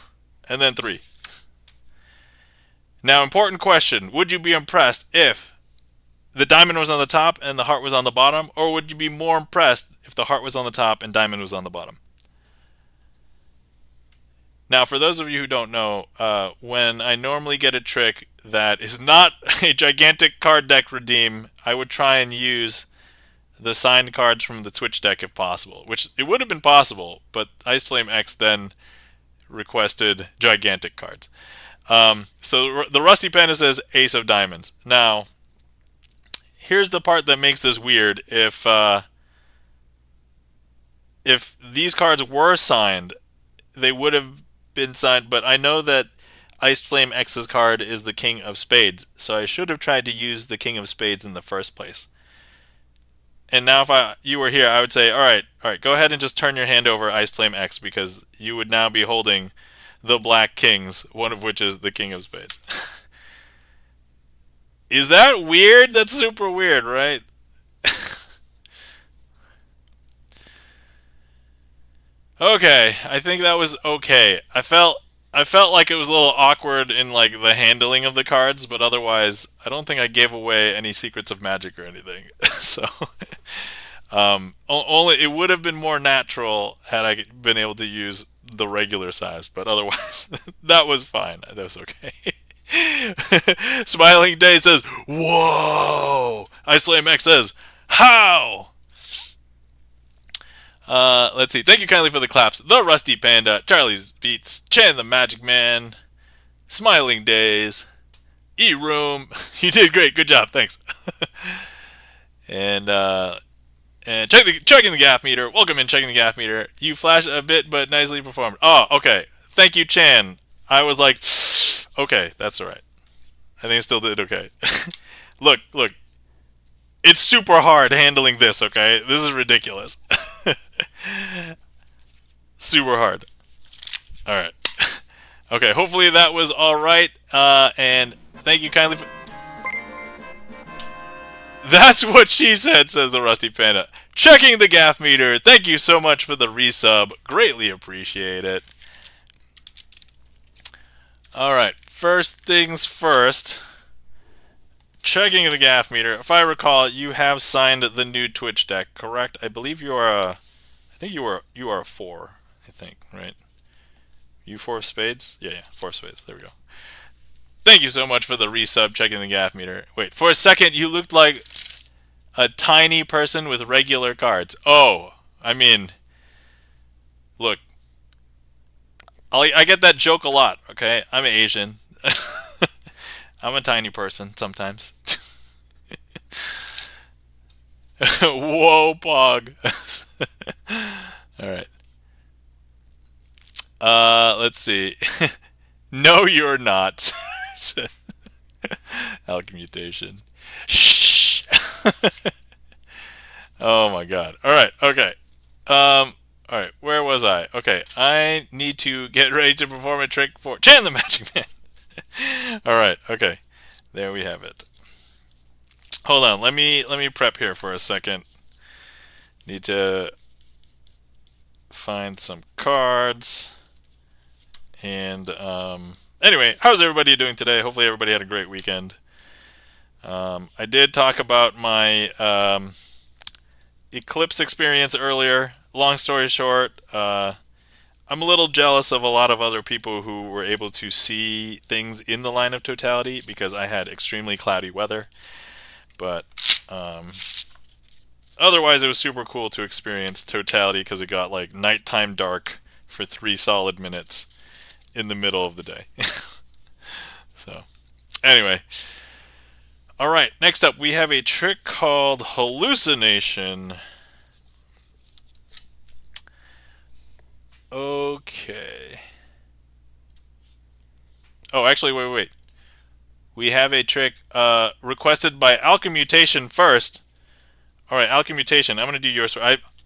and then 3. Now, important question: would you be impressed if the diamond was on the top and the heart was on the bottom, or would you be more impressed if the heart was on the top and diamond was on the bottom? Now, for those of you who don't know, when I normally get a trick that is not a gigantic card deck redeem, I would try and use the signed cards from the Twitch deck if possible, which it would have been possible, but IceFlameX then requested gigantic cards. So the Rusty Panda says Ace of Diamonds. Now, here's the part that makes this weird. If these cards were signed, they would have been signed, but I know that IceFlameX's card is the King of Spades, so I should have tried to use the King of Spades in the first place. And now if you were here, I would say, all right, go ahead and just turn your hand over IceFlameX, because you would now be holding the Black Kings, one of which is the King of Spades. Is that weird? That's super weird, right? Okay, I think that was okay. I felt like it was a little awkward in like the handling of the cards, but otherwise, I don't think I gave away any secrets of magic or anything. So, only it would have been more natural had I been able to use the regular size, but otherwise, that was fine. That was okay. Smiling Day says, "Whoa!" IceFlameX says, "How?" Let's see. Thank you kindly for the claps. The Rusty Panda, Charlie's Beats, Chan the Magic Man, Smiling Days, E-Room. You did great. Good job. Thanks. And checking the gaff meter. Welcome in, checking the gaff meter. You flashed a bit, but nicely performed. Oh, okay. Thank you, Chan. I was like, okay, that's all right. I think I still did okay. Look. It's super hard handling this, okay? This is ridiculous. Super hard. Alright. Okay, hopefully that was alright. And thank you kindly for... That's what she said, says the Rusty Panda. Checking the gaff meter. Thank you so much for the resub. Greatly appreciate it. Alright, first things first. Checking the gaff meter. If I recall, you have signed the new Twitch deck, correct? I believe you are a... I think you are a 4, I think, right? You 4 of spades? Yeah, 4 of spades. There we go. Thank you so much for the resub, checking the gaff meter. Wait, for a second, you looked like a tiny person with regular cards. Oh, I mean, look. I get that joke a lot, okay? I'm Asian. I'm a tiny person sometimes. Whoa, Pog. Alright. Let's see. No, you're not. Alchemmutation. Shh. Oh my god. Alright, okay. Alright, where was I? Okay, I need to get ready to perform a trick for Chan the Magic Man. Alright, okay. There we have it. Hold on, let me prep here for a second. Need to find some cards. And anyway, how's everybody doing today? Hopefully everybody had a great weekend. I did talk about my Eclipse experience earlier. Long story short, I'm a little jealous of a lot of other people who were able to see things in the line of totality because I had extremely cloudy weather. But otherwise, it was super cool to experience totality because it got like nighttime dark for 3 solid minutes in the middle of the day. So, anyway. Alright, next up we have a trick called Hallucination. Okay. Oh, actually, wait. We have a trick requested by Alchemmutation first. Alright, Alchemmutation, I'm going to do yours.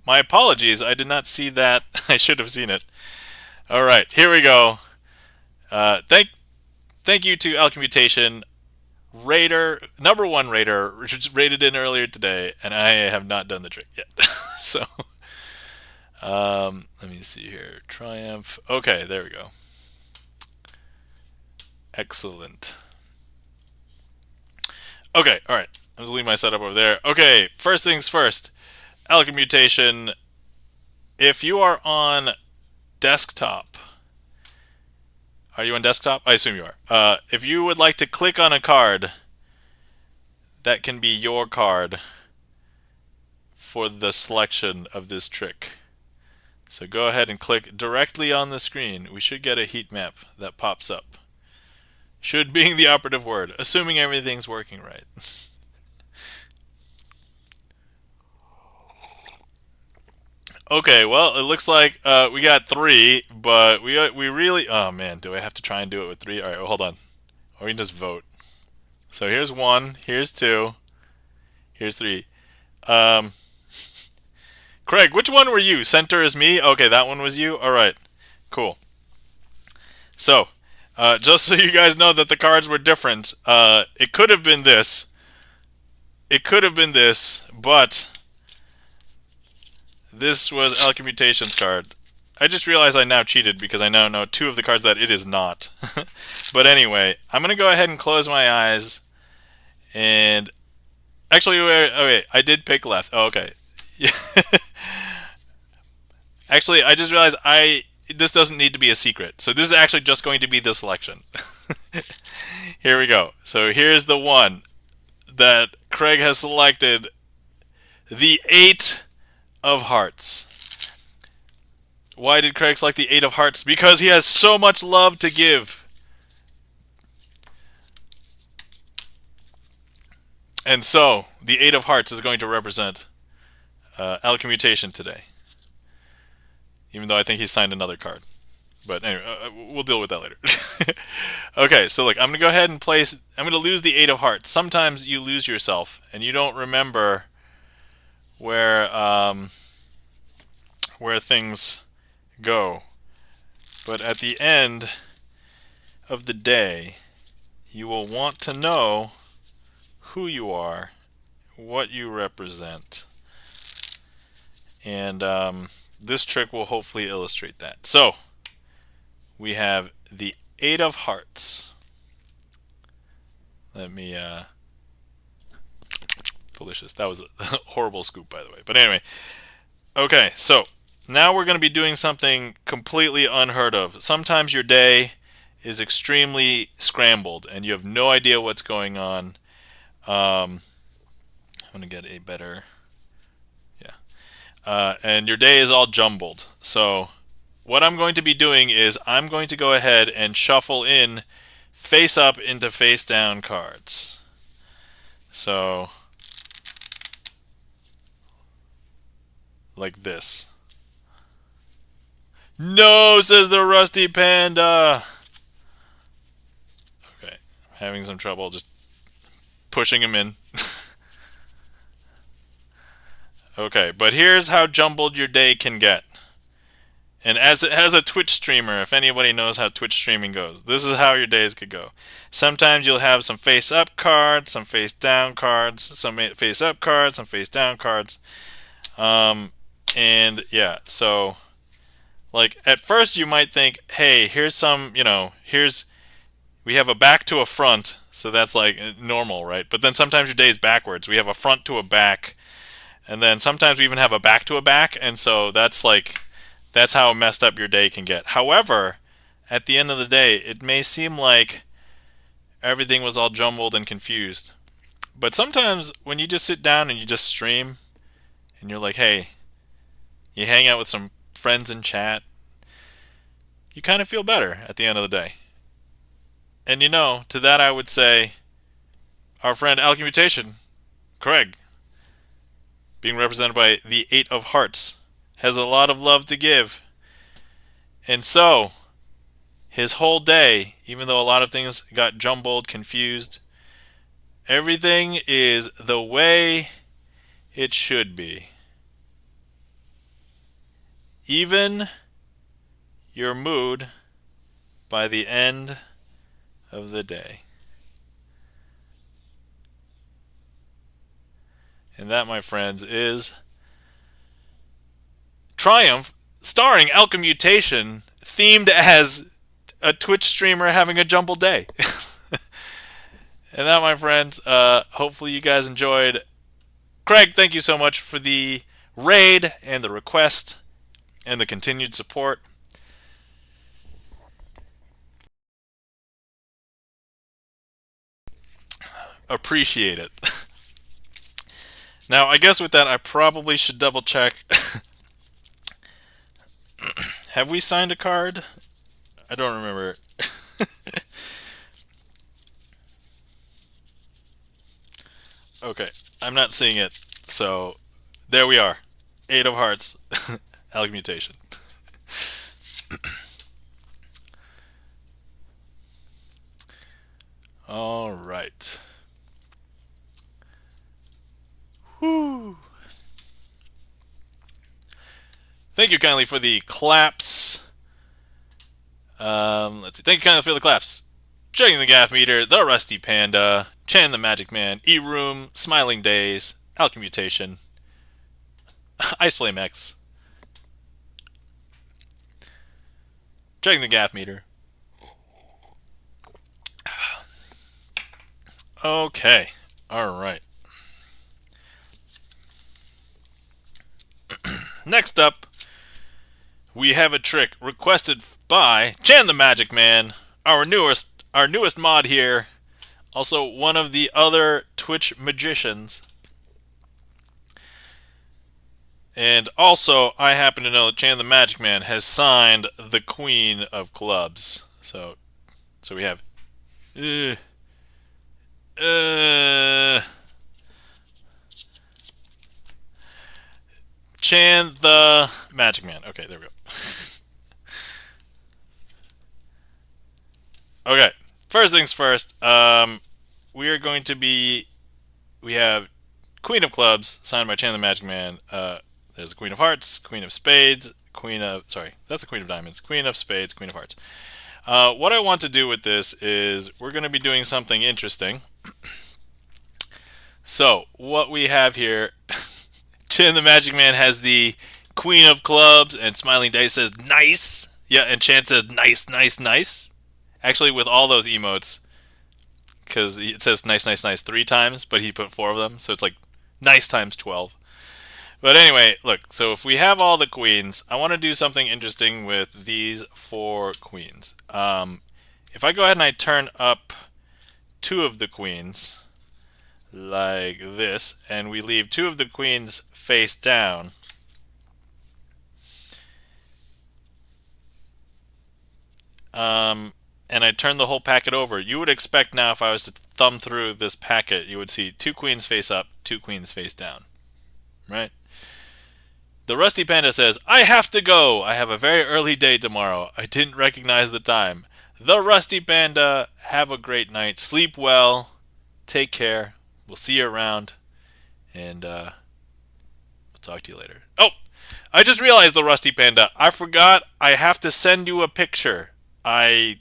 My apologies, I did not see that. I should have seen it. All right, here we go. Thank you to Alchemmutation Raider, number one Raider, which rated in earlier today, and I have not done the trick yet. So, let me see here. Triumph. Okay, there we go. Excellent. Okay, all right. I'm just leaving my setup over there. Okay, first things first. Alchemmutation. If you are on desktop, are you on desktop? I assume you are. If you would like to click on a card, that can be your card for the selection of this trick. So go ahead and click directly on the screen. We should get a heat map that pops up. Should being the operative word, assuming everything's working right. Okay, well, it looks like we got 3, but we really... Oh, man, do I have to try and do it with 3? All right, well, hold on. Or we can just vote. So here's 1, here's 2, here's 3. Craig, which one were you? Center is me? Okay, that one was you? All right, cool. So, just so you guys know that the cards were different, it could have been this. It could have been this, but... This was Alchemmutation's card. I just realized I now cheated because I now know 2 of the cards that it is not. But anyway, I'm going to go ahead and close my eyes. And actually, wait, I did pick left. Oh, okay. Actually, I just realized this doesn't need to be a secret. So this is actually just going to be the selection. Here we go. So here's the one that Craig has selected. The 8 of Hearts. Why did Craig select the 8 of Hearts? Because he has so much love to give. And so, the 8 of Hearts is going to represent Alchemmutation today. Even though I think he signed another card. But anyway, we'll deal with that later. Okay, so look, I'm going to go ahead and place... I'm going to lose the 8 of Hearts. Sometimes you lose yourself, and you don't remember where things go. But at the end of the day, you will want to know who you are, what you represent. And this trick will hopefully illustrate that. So, we have the 8 of Hearts. Let me... Delicious. That was a horrible scoop, by the way. But anyway. Okay, so now we're going to be doing something completely unheard of. Sometimes your day is extremely scrambled and you have no idea what's going on. I'm going to get a better... Yeah. And your day is all jumbled. So what I'm going to be doing is I'm going to go ahead and shuffle in face up into face down cards. So... like this. No, says the Rusty Panda. Okay, I'm having some trouble just pushing him in. Okay, but here's how jumbled your day can get. And as a Twitch streamer, if anybody knows how Twitch streaming goes, this is how your days could go. Sometimes you'll have some face-up cards, some face-down cards, some face-up cards, some face-down cards. And yeah, so like at first you might think, hey, here's some, we have a back to a front, so that's like normal, right? But then sometimes your day is backwards. We have a front to a back, and then sometimes we even have a back to a back, and so that's how messed up your day can get. However, at the end of the day, it may seem like everything was all jumbled and confused. But sometimes when you just sit down and you just stream, and you're like, hey, you hang out with some friends in chat, you kind of feel better at the end of the day. And to that I would say, our friend Alchemmutation, Craig, being represented by the 8 of Hearts, has a lot of love to give. And so, his whole day, even though a lot of things got jumbled, confused, everything is the way it should be. Even your mood by the end of the day. And that, my friends, is Triumph, starring Alchemutation, themed as a Twitch streamer having a jumbled day. And that, my friends, hopefully you guys enjoyed. Craig, thank you so much for the raid and the request and the continued support. Appreciate it. Now, I guess with that, I probably should double check. Have we signed a card? I don't remember. Okay, I'm not seeing it. So, there we are. 8 of Hearts. Alchemutation. All right. Woo. Thank you kindly for the claps. Let's see. Thank you kindly for the claps. Checking the gaff meter, the Rusty Panda, Chan the Magic Man, E-Room, Smiling Days, Alchemutation, Ice Flame X. Checking the gaff meter. Okay. Alright. Next up, we have a trick requested by Chan the Magic Man, our newest mod here, also one of the other Twitch magicians. And also, I happen to know that Chan the Magic Man has signed the Queen of Clubs. So we have Chan the Magic Man. Okay, there we go. Okay, first things first. We are going to be. We have Queen of Clubs signed by Chan the Magic Man. There's the Queen of Hearts, Queen of Spades, that's the Queen of Diamonds, Queen of Spades, Queen of Hearts. What I want to do with this is we're going to be doing something interesting. So, what we have here, Chan the Magic Man has the Queen of Clubs, and Smiling Dice says, nice! Yeah, and Chan says, nice, nice, nice. Actually, with all those emotes, because it says nice, nice, nice 3 times, but he put 4 of them, so it's like nice times 12. But anyway, look, so if we have all the queens, I want to do something interesting with these 4 queens. If I go ahead and I turn up 2 of the queens, like this, and we leave 2 of the queens face down, and I turn the whole packet over, you would expect now if I was to thumb through this packet, you would see 2 queens face up, 2 queens face down, right? The Rusty Panda says, I have to go. I have a very early day tomorrow. I didn't recognize the time. The Rusty Panda, have a great night. Sleep well. Take care. We'll see you around. And we'll talk to you later. Oh, I just realized, the Rusty Panda. I forgot I have to send you a picture. I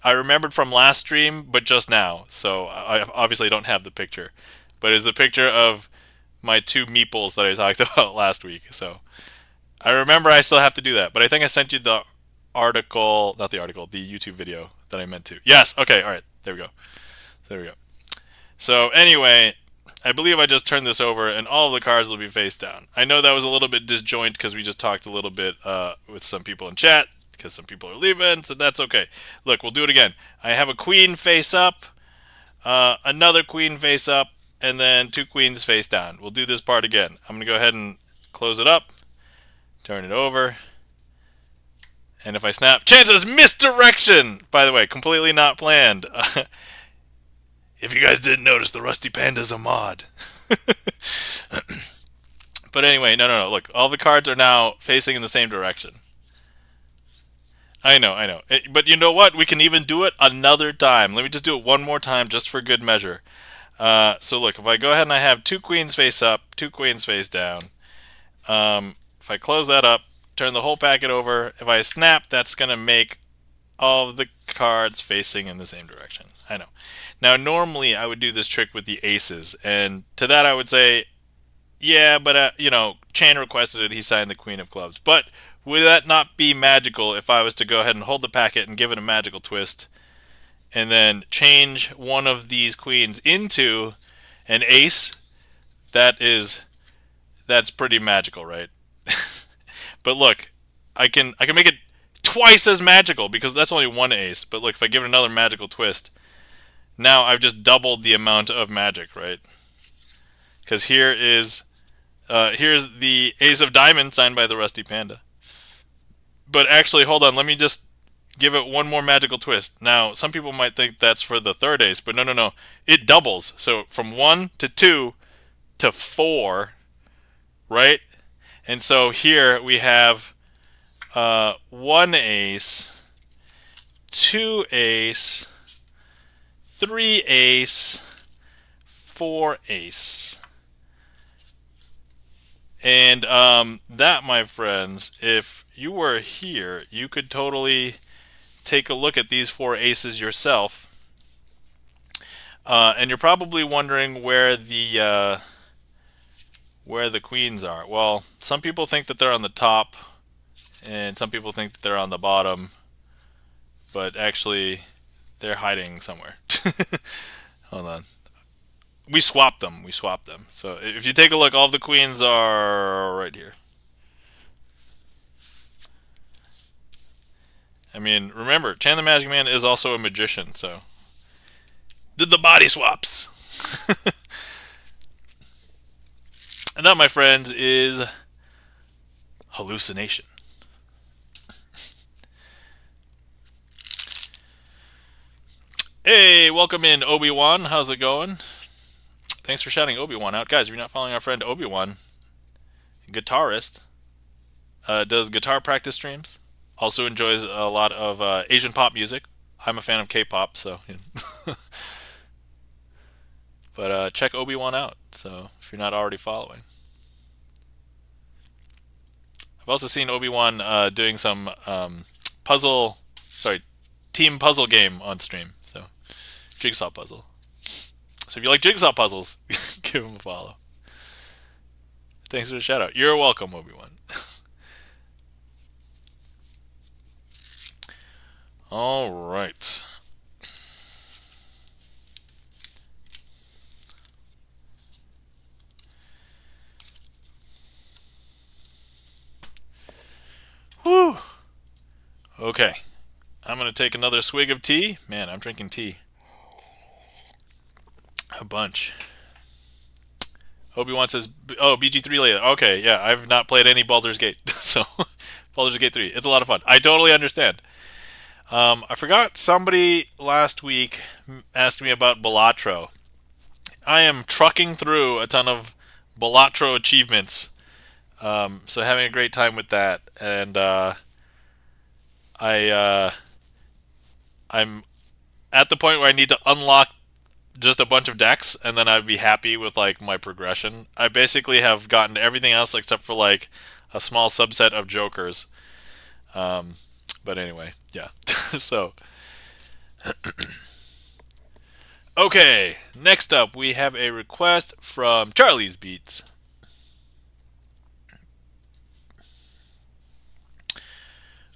remembered from last stream, but just now. So I obviously don't have the picture. But it's the picture of my 2 meeples that I talked about last week. So I remember I still have to do that, but I think I sent you the article, not the article, the YouTube video that I meant to. Yes, okay, all right, there we go. So anyway, I believe I just turned this over and all of the cards will be face down. I know that was a little bit disjoint because we just talked a little bit with some people in chat because some people are leaving, so that's okay. Look, we'll do it again. I have a queen face up, another queen face up, and then 2 queens face down. We'll do this part again. I'm going to go ahead and close it up, turn it over, and if I snap, chances misdirection! By the way, completely not planned. If you guys didn't notice, the Rusty Panda's a mod. But anyway, no, look, all the cards are now facing in the same direction. I know. But you know what? We can even do it another time. Let me just do it one more time just for good measure. So look, if I go ahead and I have 2 queens face up, 2 queens face down, if I close that up, turn the whole packet over. If I snap, that's going to make all of the cards facing in the same direction. I know. Now, normally I would do this trick with the aces, and to that I would say, yeah, but, Chan requested it, he signed the Queen of Clubs. But would that not be magical if I was to go ahead and hold the packet and give it a magical twist, and then change one of these queens into an ace? That's pretty magical, right? But look, I can make it twice as magical because that's only one ace. But look, if I give it another magical twist, now I've just doubled the amount of magic, right? Because here's the ace of diamonds signed by the Rusty Panda. But actually, hold on, let me just give it one more magical twist. Now, some people might think that's for the third ace, but no. It doubles. So from 1 to 2 to 4, right? And so here we have 1 ace, 2 ace, 3 ace, 4 ace. And that, my friends, if you were here, you could totally take a look at these 4 aces yourself. And you're probably wondering where the queens are. Well, some people think that they're on the top, and some people think that they're on the bottom, but actually they're hiding somewhere. Hold on. We swapped them. So if you take a look, all of the queens are right here. I mean, remember, Chan the Magic Man is also a magician, so did the body swaps. And that, my friends, is hallucination. Hey, welcome in, Obi-Wan. How's it going? Thanks for shouting Obi-Wan out. Guys, if you're not following our friend Obi-Wan, guitarist, does guitar practice streams, also enjoys a lot of Asian pop music. I'm a fan of K-pop, so... But check Obi-Wan out, so if you're not already following. I've also seen Obi-Wan doing some team puzzle game on stream, so jigsaw puzzle. So if you like jigsaw puzzles, give him a follow. Thanks for the shout out. You're welcome, Obi-Wan. All right. Whew. Okay. I'm going to take another swig of tea. Man, I'm drinking tea. A bunch. Obi-Wan says, oh, BG3 later. Okay, yeah, I've not played any Baldur's Gate. So, Baldur's Gate 3. It's a lot of fun. I totally understand. I forgot somebody last week asked me about Balatro. I am trucking through a ton of Balatro achievements. So having a great time with that. And I'm at the point where I need to unlock just a bunch of decks, and then I'd be happy with like my progression. I basically have gotten everything else except for like a small subset of jokers. But anyway, yeah. So okay, next up we have a request from Charlie's Beats.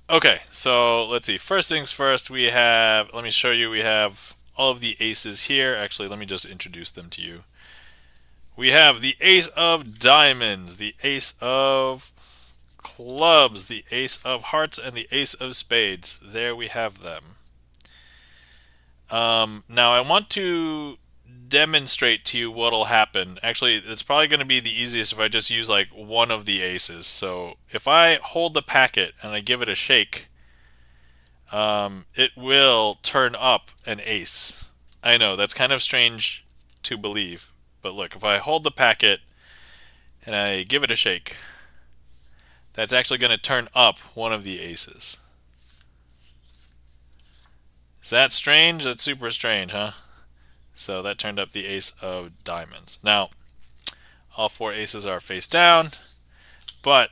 Okay, so let's see. First things first, we have, let me show you, we have all of the aces here. Actually, let me just introduce them to you. We have the ace of diamonds, the ace of clubs, the ace of hearts, and the ace of spades. There we have them. Now, I want to demonstrate to you what'll happen. Actually, it's probably going to be the easiest if I just use like one of the aces. So if I hold the packet and I give it a shake, it will turn up an ace. I know, that's kind of strange to believe, but look, if I hold the packet and I give it a shake, that's actually going to turn up one of the aces. Is that strange? That's super strange, huh? So that turned up the ace of diamonds. Now, all 4 aces are face down, but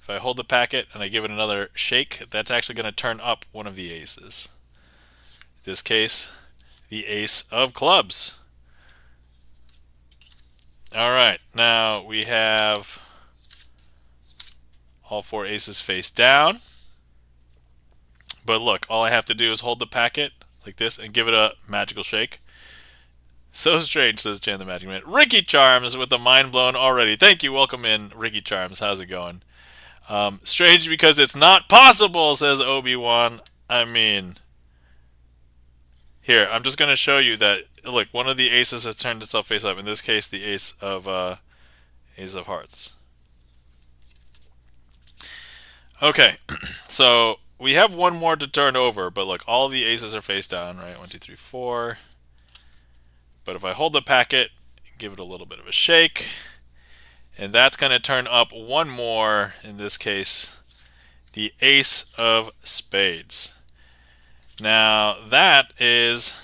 if If I hold the packet and I give it another shake, that's actually going to turn up one of the aces. In this case, the ace of clubs. All right, now we have all 4 aces face down. But look, all I have to do is hold the packet like this and give it a magical shake. So strange, says Jan the Magic Man. Ricky Charms with the mind blown already. Thank you, welcome in, Ricky Charms. How's it going? Strange because it's not possible, says Obi-Wan. I mean, here, I'm just going to show you that, look, one of the aces has turned itself face up. In this case, the ace of hearts. Okay, so we have one more to turn over, but look, all the aces are face down, right? 1, 2, 3, 4. But if I hold the packet, give it a little bit of a shake, and that's going to turn up one more, in this case, the ace of spades. Now, that is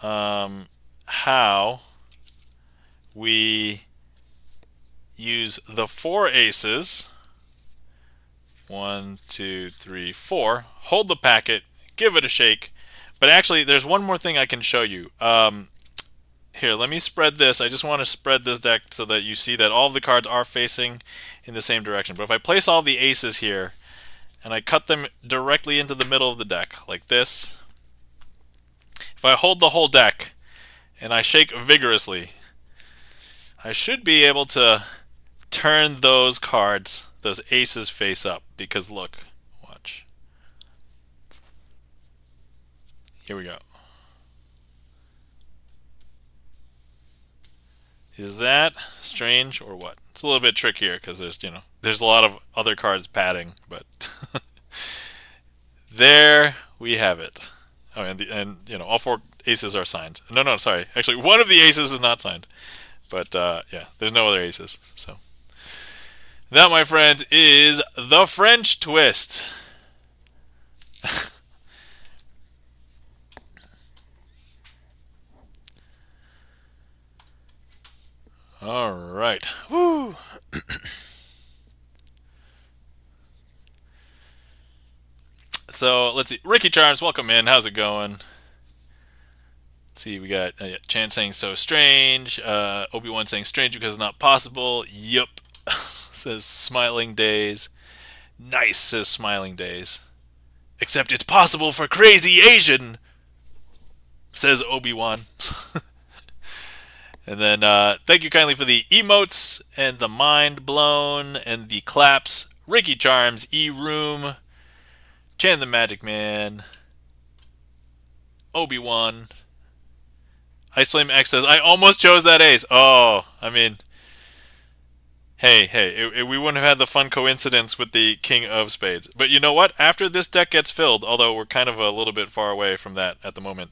how we use the 4 aces. 1, 2, 3, 4. Hold the packet, give it a shake. But actually, there's one more thing I can show you. Here, let me spread this. I just want to spread this deck so that you see that all of the cards are facing in the same direction. But if I place all the aces here, and I cut them directly into the middle of the deck, like this, if I hold the whole deck, and I shake vigorously, I should be able to turn those cards, those aces, face up. Because look, watch. Here we go. Is that strange or what? It's a little bit trickier because there's a lot of other cards padding, but there we have it. Oh, and all 4 aces are signed. No, sorry. Actually, one of the aces is not signed. But yeah, there's no other aces. So that, my friend, is the French twist. All right. Woo. So let's see. Ricky Charms, welcome in. How's it going? Let's see. We got Chan saying so strange. Obi-Wan saying strange because it's not possible. Yup. Says Smiling Days. Nice, says Smiling Days. Except it's possible for Crazy Asian, says Obi-Wan. And then thank you kindly for the emotes and the mind blown and the claps. Ricky Charms, E-Room, Chan the Magic Man, Obi-Wan. Ice Flame X says, I almost chose that ace. Oh, I mean, hey, we wouldn't have had the fun coincidence with the King of Spades. But you know what? After this deck gets filled, although we're kind of a little bit far away from that at the moment,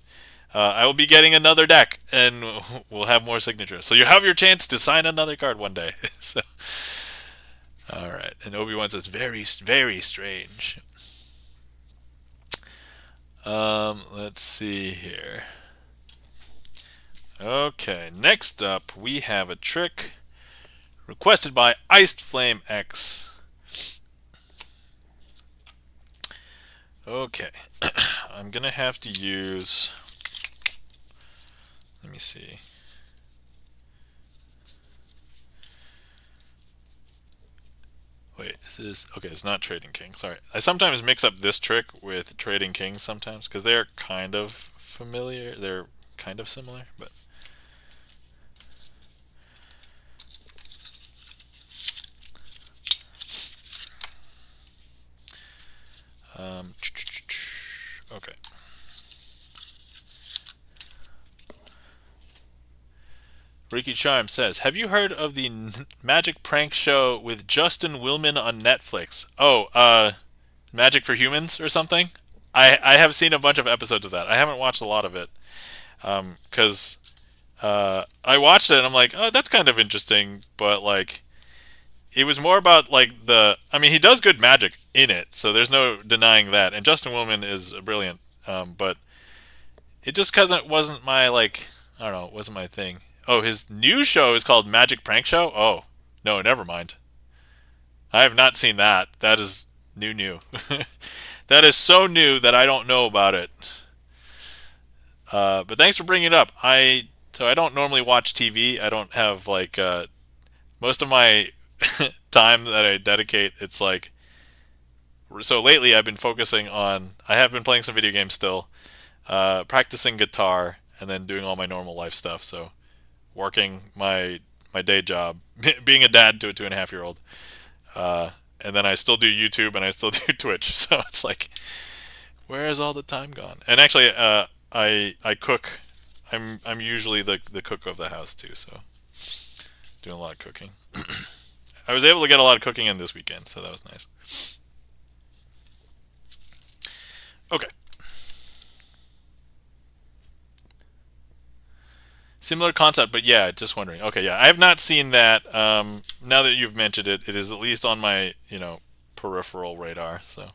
I will be getting another deck, and we'll have more signatures. So you have your chance to sign another card one day. So, all right. And Obi-Wan says, very, very strange. Let's see here. Okay, next up we have a trick requested by Iced Flame X. Okay, I'm gonna have to use. Let me see. Wait, is this okay? It's not Trading King. Sorry, I sometimes mix up this trick with Trading King sometimes because they're kind of familiar. They're kind of similar, but. Okay. Ricky Charm says, have you heard of the Magic Prank Show with Justin Willman on Netflix? Oh, Magic for Humans or something? I have seen a bunch of episodes of that. I haven't watched a lot of it. Because I watched it and I'm like, oh, that's kind of interesting. But, like, it was more about, like, I mean, he does good magic in it, so there's no denying that. And Justin Willman is brilliant. But it just wasn't my, like, I don't know, it wasn't my thing. Oh, his new show is called Magic Prank Show? Oh, no, never mind. I have not seen that. That is new. That is so new that I don't know about it. But thanks for bringing it up. I don't normally watch TV. I don't have like most of my time that I dedicate. It's like so lately I've been focusing on. I have been playing some video games still, practicing guitar, and then doing all my normal life stuff. So working my day job, being a dad to a 2.5-year-old, and then I still do YouTube and I still do Twitch. So it's like, where has all the time gone? And actually, I cook. I'm usually the cook of the house too. So doing a lot of cooking. I was able to get a lot of cooking in this weekend, so that was nice. Okay. Similar concept, but yeah, just wondering. Okay, yeah, I have not seen that. Now that you've mentioned it, it is at least on my peripheral radar. So,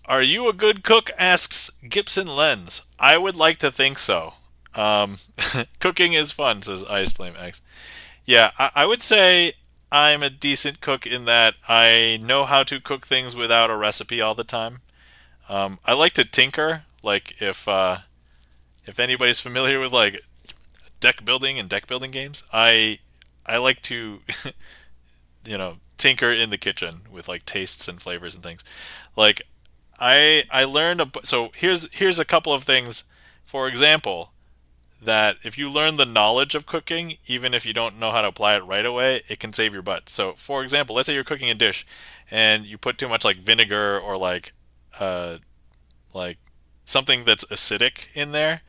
are you a good cook? Asks Gibson Lens. I would like to think so. Cooking is fun, says Ice Flame X. Yeah, I would say I'm a decent cook in that I know how to cook things without a recipe all the time. I like to tinker. Like if anybody's familiar with like deck building and deck building games, I like to tinker in the kitchen with like tastes and flavors and things. Like I learned so here's a couple of things. For example, that if you learn the knowledge of cooking, even if you don't know how to apply it right away, it can save your butt. So, for example, let's say you're cooking a dish and you put too much like vinegar or like something that's acidic in there.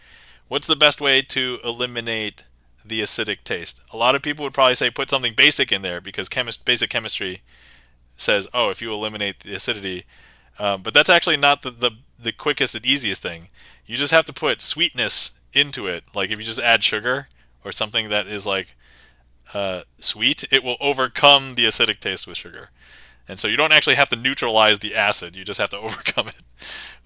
What's the best way to eliminate the acidic taste? A lot of people would probably say put something basic in there because basic chemistry says, oh, if you eliminate the acidity, but that's actually not the quickest and easiest thing. You just have to put sweetness into it. Like if you just add sugar or something that is like sweet, it will overcome the acidic taste with sugar. And so you don't actually have to neutralize the acid. You just have to overcome it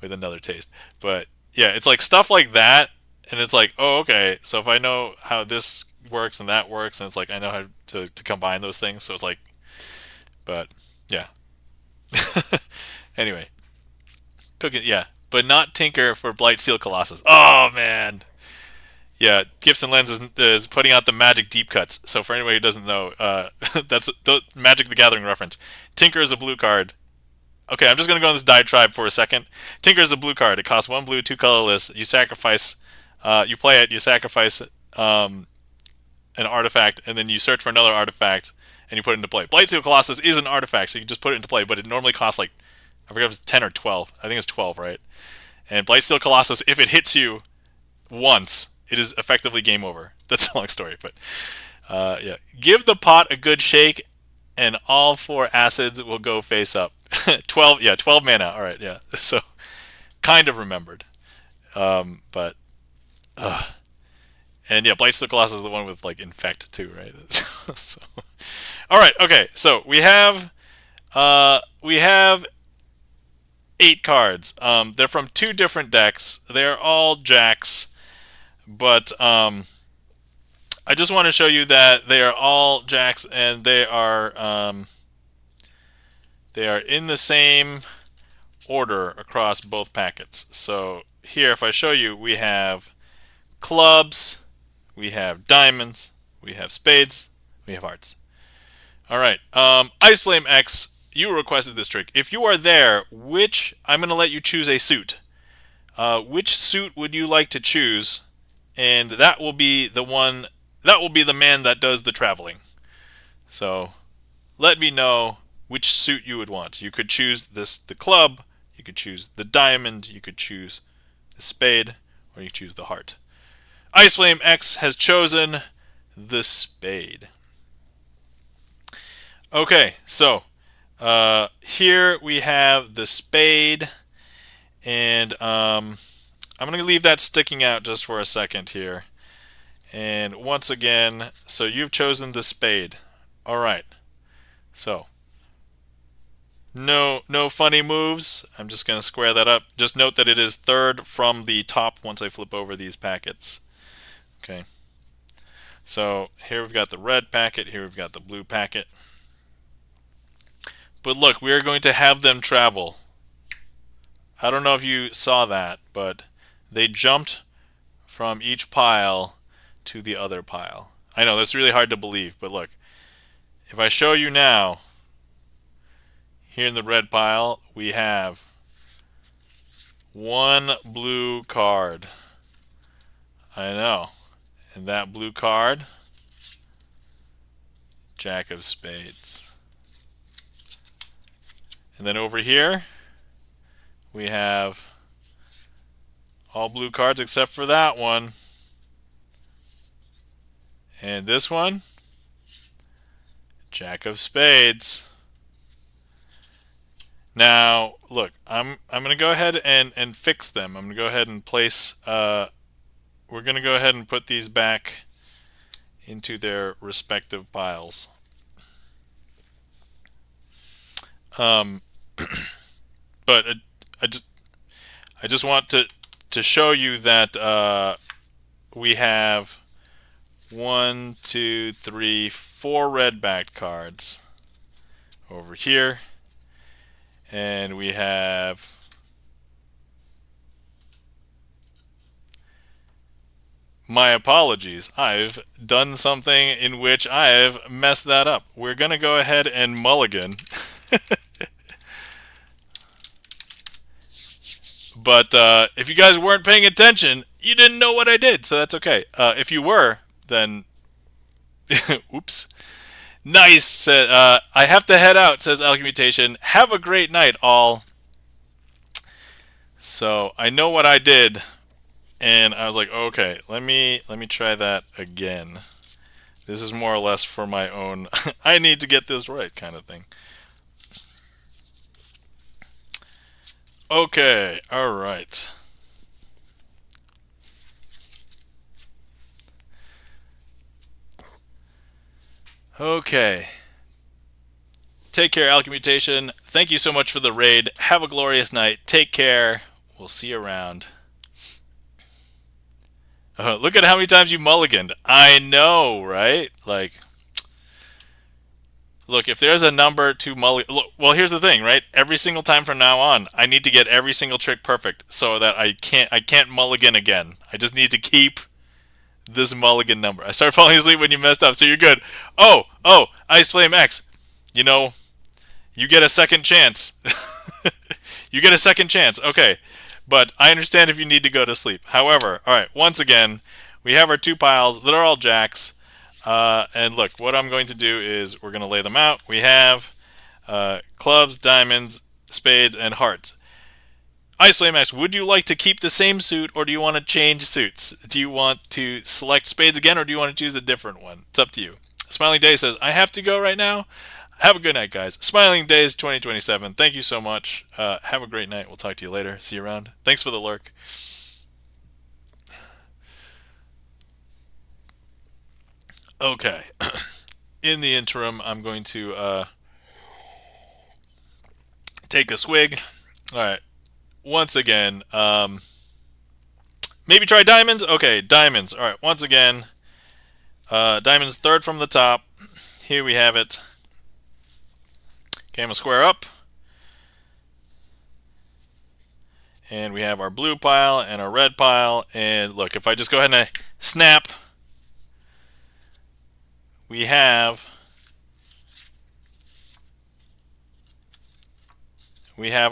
with another taste. But yeah, it's like stuff like that. And it's like, oh, okay. So if I know how this works and that works, and it's like I know how to combine those things. So it's like, but yeah. Anyway, cooking, yeah, but not tinker for Blight Seal Colossus. Oh man, yeah. Gibson Lens is putting out the Magic deep cuts. So for anybody who doesn't know, that's the Magic the Gathering reference. Tinker is a blue card. Okay, I'm just gonna go on this diatribe for a second. Tinker is a blue card. It costs 1 blue, 2 colorless. You sacrifice, you play it. You sacrifice an artifact, and then you search for another artifact, and you put it into play. Blight Seal Colossus is an artifact, so you just put it into play, but it normally costs like, I forget if it's 10 or 12. I think it's 12, right? And Blight Steel Colossus, if it hits you once, it is effectively game over. That's a long story, but yeah. Give the pot a good shake, and all 4 acids will go face up. 12, yeah, 12 mana. All right, yeah. So, kind of remembered. But, and yeah, Blight Steel Colossus is the one with like infect too, right? So, all right, okay. So we have 8 cards. They're from 2 different decks. They're all jacks, but I just want to show you that they are all jacks, and they are in the same order across both packets. So here, if I show you, we have clubs, we have diamonds, we have spades, we have hearts. All right, Ice Flame X. You requested this trick. If you are there, I'm going to let you choose a suit. Which suit would you like to choose? And that will be the one. That will be the man that does the traveling. So, let me know which suit you would want. You could choose the club. You could choose the diamond. You could choose the spade, or you could choose the heart. Ice Flame X has chosen the spade. Okay, so. Here we have the spade, and I'm going to leave that sticking out just for a second here. And once again, so you've chosen the spade. All right. So no funny moves. I'm just going to square that up. Just note that it is 3rd from the top once I flip over these packets. Okay. So here we've got the red packet, here we've got the blue packet. But look, we are going to have them travel. I don't know if you saw that, but they jumped from each pile to the other pile. I know, that's really hard to believe, but look. If I show you now, here in the red pile, we have one blue card. I know. And that blue card, Jack of Spades. And then over here, we have all blue cards except for that one. And this one, Jack of Spades. Now, look, I'm going to go ahead and fix them. I'm going to go ahead and place, we're going to go ahead and put these back into their respective piles. But I just want to show you that we have 1, 2, 3, 4 red-backed cards over here, and we have my apologies. I've done something in which I have messed that up. We're gonna go ahead and mulligan. But if you guys weren't paying attention, you didn't know what I did, so that's okay. If you were, then oops. Nice. I have to head out, says Alchemmutation. Have a great night, all. So I know what I did, and I was like, okay, let me try that again. This is more or less for my own I need to get this right kind of thing. Okay, all right. Okay. Take care, Alchemmutation. Thank you so much for the raid. Have a glorious night. Take care. We'll see you around. Look at how many times you mulliganed. I know, right? Like, look, if there's a number to mulligan... Look, well, here's the thing, right? Every single time from now on, I need to get every single trick perfect so that I can't mulligan again. I just need to keep this mulligan number. I started falling asleep when you messed up, so you're good. Oh, Ice Flame X. You know, you get a second chance. You get a second chance. Okay. But I understand if you need to go to sleep. However, all right, once again, we have our 2 piles that are all jacks. And look, what I'm going to do is we're going to lay them out. We have clubs, diamonds, spades, and hearts. Ice Flame X, would you like to keep the same suit, or do you want to change suits? Do you want to select spades again, or do you want to choose a different one? It's up to you. Smiling Day says, I have to go right now. Have a good night, guys. Smiling Days 2027. Thank you so much. Have a great night. We'll talk to you later. See you around. Thanks for the lurk. Okay. In the interim, I'm going to take a swig. All right. Once again, maybe try diamonds? Okay, diamonds. All right, once again, diamonds third from the top. Here we have it. Okay, I'm going to square up. And we have our blue pile and our red pile. And look, if I just go ahead and I snap, we have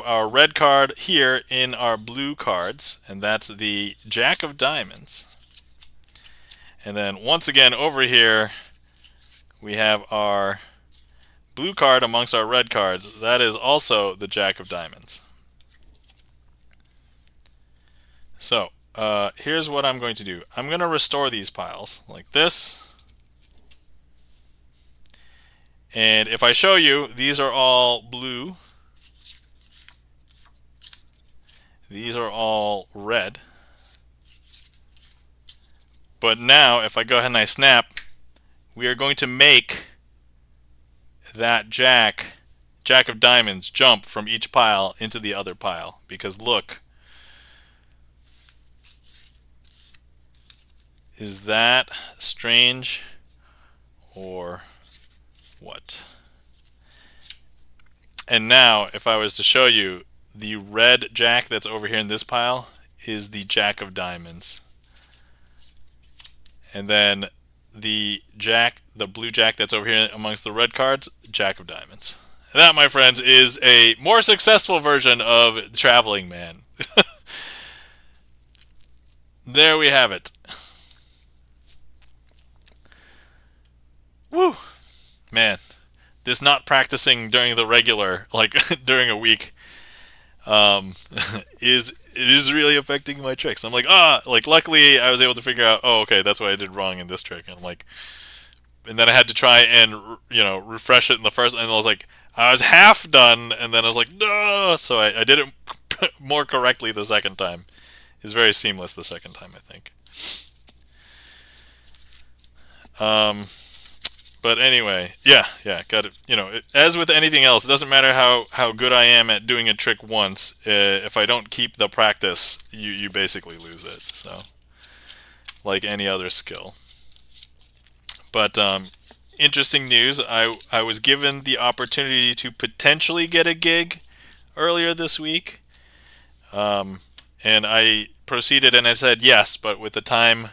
our red card here in our blue cards, and that's the Jack of Diamonds. And then once again over here, we have our blue card amongst our red cards. That is also the Jack of Diamonds. So here's what I'm going to do. I'm going to restore these piles like this. And if I show you, these are all blue. These are all red. But now, if I go ahead and I snap, we are going to make that Jack of Diamonds jump from each pile into the other pile. Because look, Is that strange or what? And now, if I was to show you, the red jack that's over here in this pile is the jack of diamonds. And then the blue jack that's over here amongst the red cards, jack of diamonds. And that, my friends, is a more successful version of Traveling Man. There we have it. Woo! Man, this not practicing during the regular, like during a week, is really affecting my tricks. I'm like, luckily I was able to figure out, oh, okay, that's what I did wrong in this trick. And I'm like, and then I had to try and, refresh it in the first, and I was half done, and then I was like, no, so I did it more correctly the second time. It's very seamless the second time, I think. But anyway, yeah, got it. As with anything else, it doesn't matter how good I am at doing a trick once. If I don't keep the practice, you basically lose it. So, like any other skill. But interesting news. I was given the opportunity to potentially get a gig earlier this week, and I proceeded and I said yes, but with the time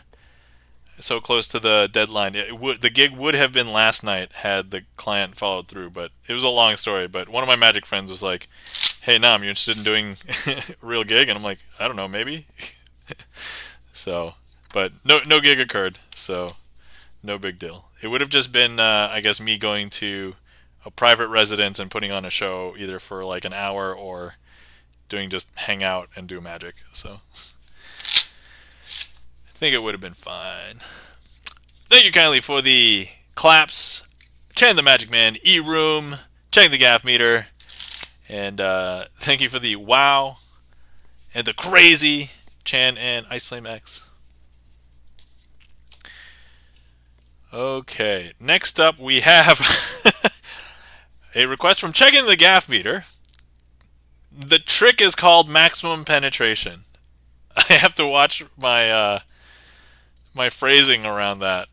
so close to the deadline, the gig would have been last night had the client followed through, but it was a long story. But one of my magic friends was like, hey, Nam, you interested in doing a real gig? And I'm like, I don't know, maybe. So, but no gig occurred, so no big deal. It would have just been, I guess, me going to a private residence and putting on a show either for like an hour or doing just hang out and do magic. So I think it would have been fine. Thank you kindly for the claps, Chan the Magic Man, E-Room, Chang the Gaff Meter, and thank you for the wow and the crazy, Chan and Iceflame X. Okay, next up we have a request from Checking the Gaff Meter. The trick is called Maximum Penetration. I have to watch my my phrasing around that.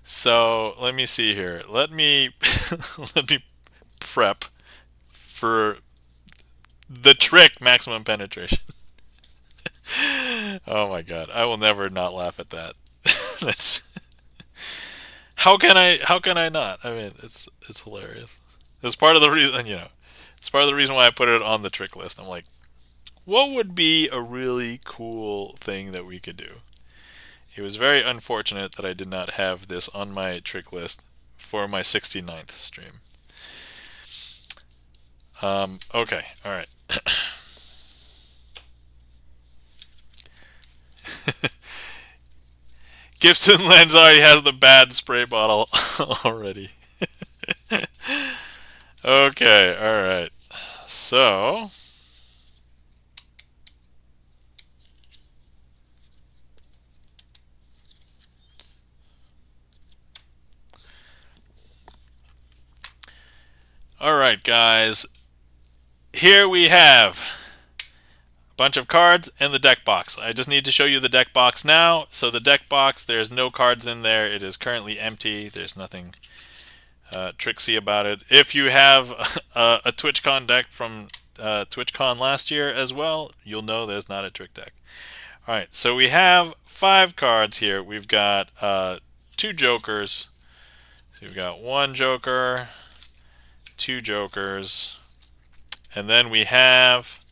So let me see here. Let me prep for the trick Maximum Penetration. Oh my god, I will never not laugh at that. That's how can I not? I mean, it's hilarious. It's part of the reason, it's part of the reason why I put it on the trick list. I'm like, what would be a really cool thing that we could do? It was very unfortunate that I did not have this on my trick list for my 69th stream. Okay, alright. Gibson Lens already has the bad spray bottle already. Okay, alright. So alright, guys. Here we have a bunch of cards and the deck box. I just need to show you the deck box now. So the deck box, there's no cards in there. It is currently empty. There's nothing tricksy about it. If you have a TwitchCon deck from TwitchCon last year as well, you'll know there's not a trick deck. Alright, so we have 5 cards here. We've got 2 jokers. So we've got 1 joker, 2 jokers, and then we have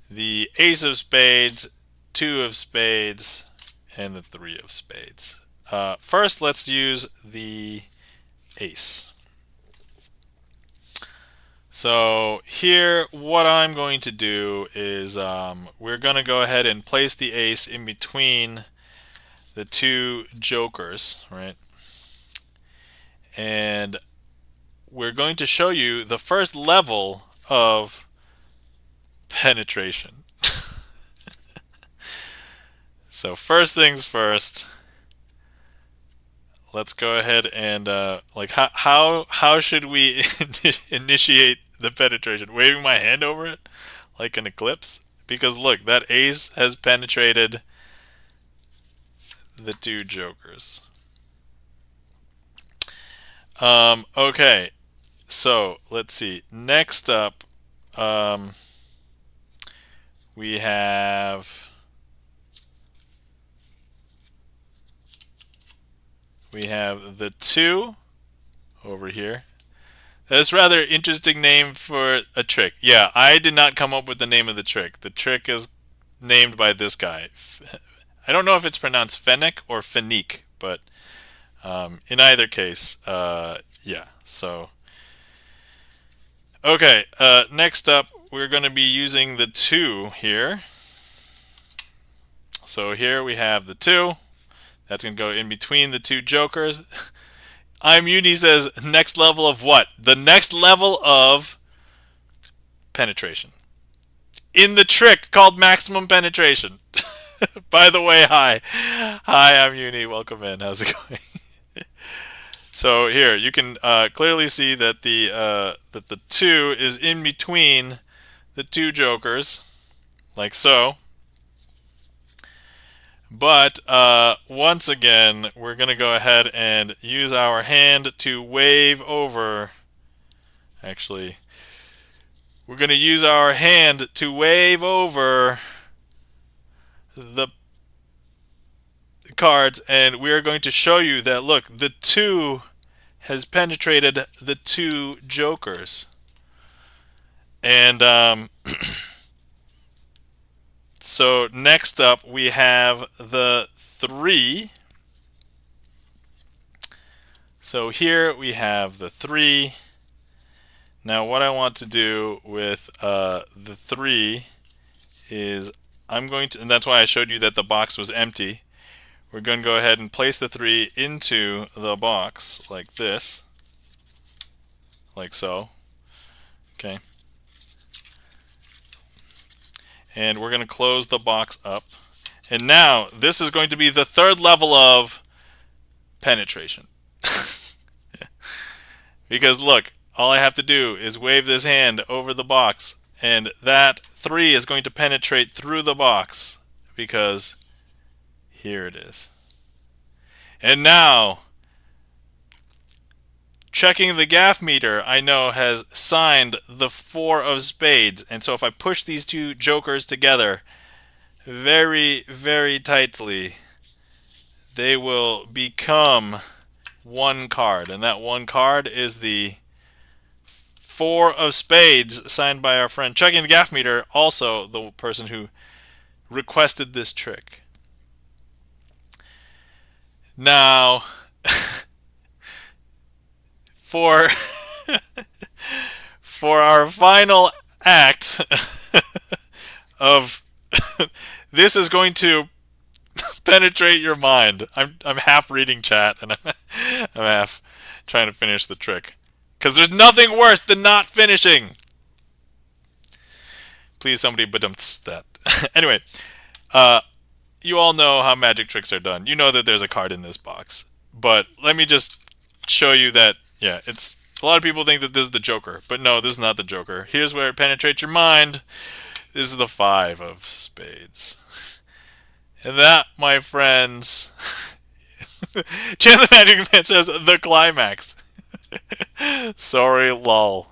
the ace of spades, 2 of spades, and the 3 of spades. First, let's use the ace. So here, what I'm going to do is we're going to go ahead and place the ace in between the 2 jokers, right? And we're going to show you the first level of penetration. So first things first, let's go ahead and how should we initiate the penetration? Waving my hand over it like an eclipse? because look, that ace has penetrated the 2 jokers. Okay, so let's see. Next up, we have the 2 over here. That's a rather interesting name for a trick. Yeah, I did not come up with the name of the trick. The trick is named by this guy. I don't know if it's pronounced Fennec or Fenique, but in either case, yeah. So, okay. Next up, we're going to be using the 2 here. So here we have the 2. That's going to go in between the 2 jokers. I'm Uni says, next level of what? The next level of penetration. In the trick called maximum penetration. By the way, hi. Hi, I'm Uni. Welcome in. How's it going? So here, you can clearly see that the 2 is in between the 2 jokers, like so. But once again, we're going to go ahead and use our hand to wave over. Actually, we're going to use our hand to wave over the cards, and we are going to show you that, look, the 2 has penetrated the 2 jokers. And so next up we have the 3. So here we have the 3. Now what I want to do with the 3 is I'm going to, and that's why I showed you that the box was empty. We're going to go ahead and place the 3 into the box like this, like so. Okay. And we're going to close the box up. And now this is going to be the 3rd level of penetration. Because look, all I have to do is wave this hand over the box, and that 3 is going to penetrate through the box, because here it is. And now, checking the gaff meter, I know has signed the 4 of spades. And so if I push these 2 jokers together very, very tightly, they will become 1 card. And that 1 card is the 4 of spades signed by our friend checking the gaff meter, also the person who requested this trick. Now, for our final act of this is going to penetrate your mind. I'm half reading chat and I'm half trying to finish the trick, because there's nothing worse than not finishing. Please somebody badumts that. Anyway, you all know how magic tricks are done. You know that there's a card in this box. But let me just show you that, yeah, it's a lot of people think that this is the Joker. But no, this is not the Joker. Here's where it penetrates your mind. This is the 5 of spades. And that, my friends, Chan the Magic Man says, the climax. Sorry, lol.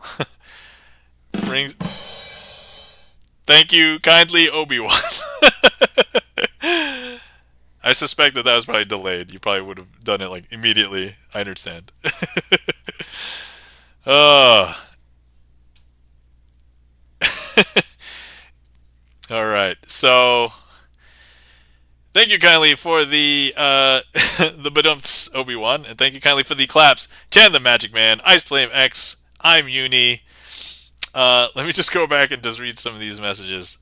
Brings... Thank you kindly, Obi-Wan. I suspect that was probably delayed. You probably would have done it like immediately. I understand. All right. So thank you kindly for the the badumps, Obi-Wan, and thank you kindly for the claps, Chan the Magic Man, Ice Flame X, I'm Uni. Let me just go back and just read some of these messages.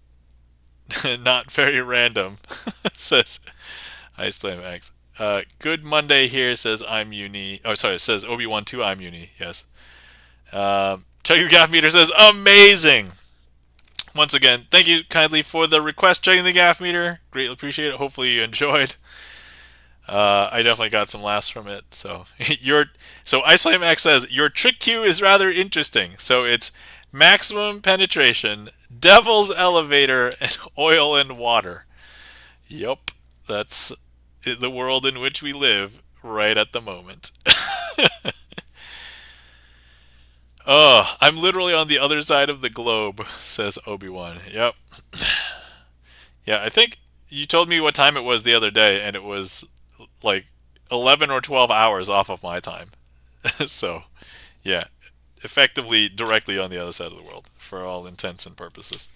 Not very random, says Ice Flame X. Good Monday here, says I'm Uni. Oh, sorry, it says Obi-Wan 2, I'm Uni. Yes. Checking the gaff meter says amazing. Once again, thank you kindly for the request, checking the gaff meter. Greatly appreciate it. Hopefully you enjoyed. I definitely got some laughs from it. So Ice Flame X says your trick cue is rather interesting. So it's maximum penetration, Devil's Elevator and Oil and Water. Yup, that's the world in which we live right at the moment. Oh, I'm literally on the other side of the globe, says Obi-Wan. Yep. Yeah, I think you told me what time it was the other day, and it was like 11 or 12 hours off of my time. So, yeah, effectively directly on the other side of the world for all intents and purposes.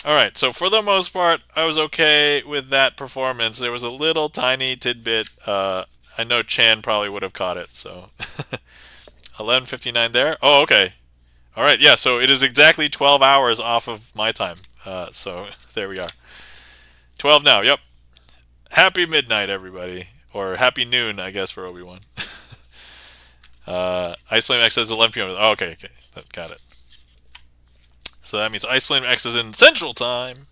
All right, so for the most part, I was okay with that performance. There was a little tiny tidbit. I know Chan probably would have caught it, so 11:59 there. Oh, okay. All right, yeah, so it is exactly 12 hours off of my time. So there we are. 12 now, yep. Happy midnight, everybody. Or happy noon, I guess, for Obi-Wan. Ice Flame X says 11 p.m. Oh, okay, got it. So that means Ice Flame X is in Central Time.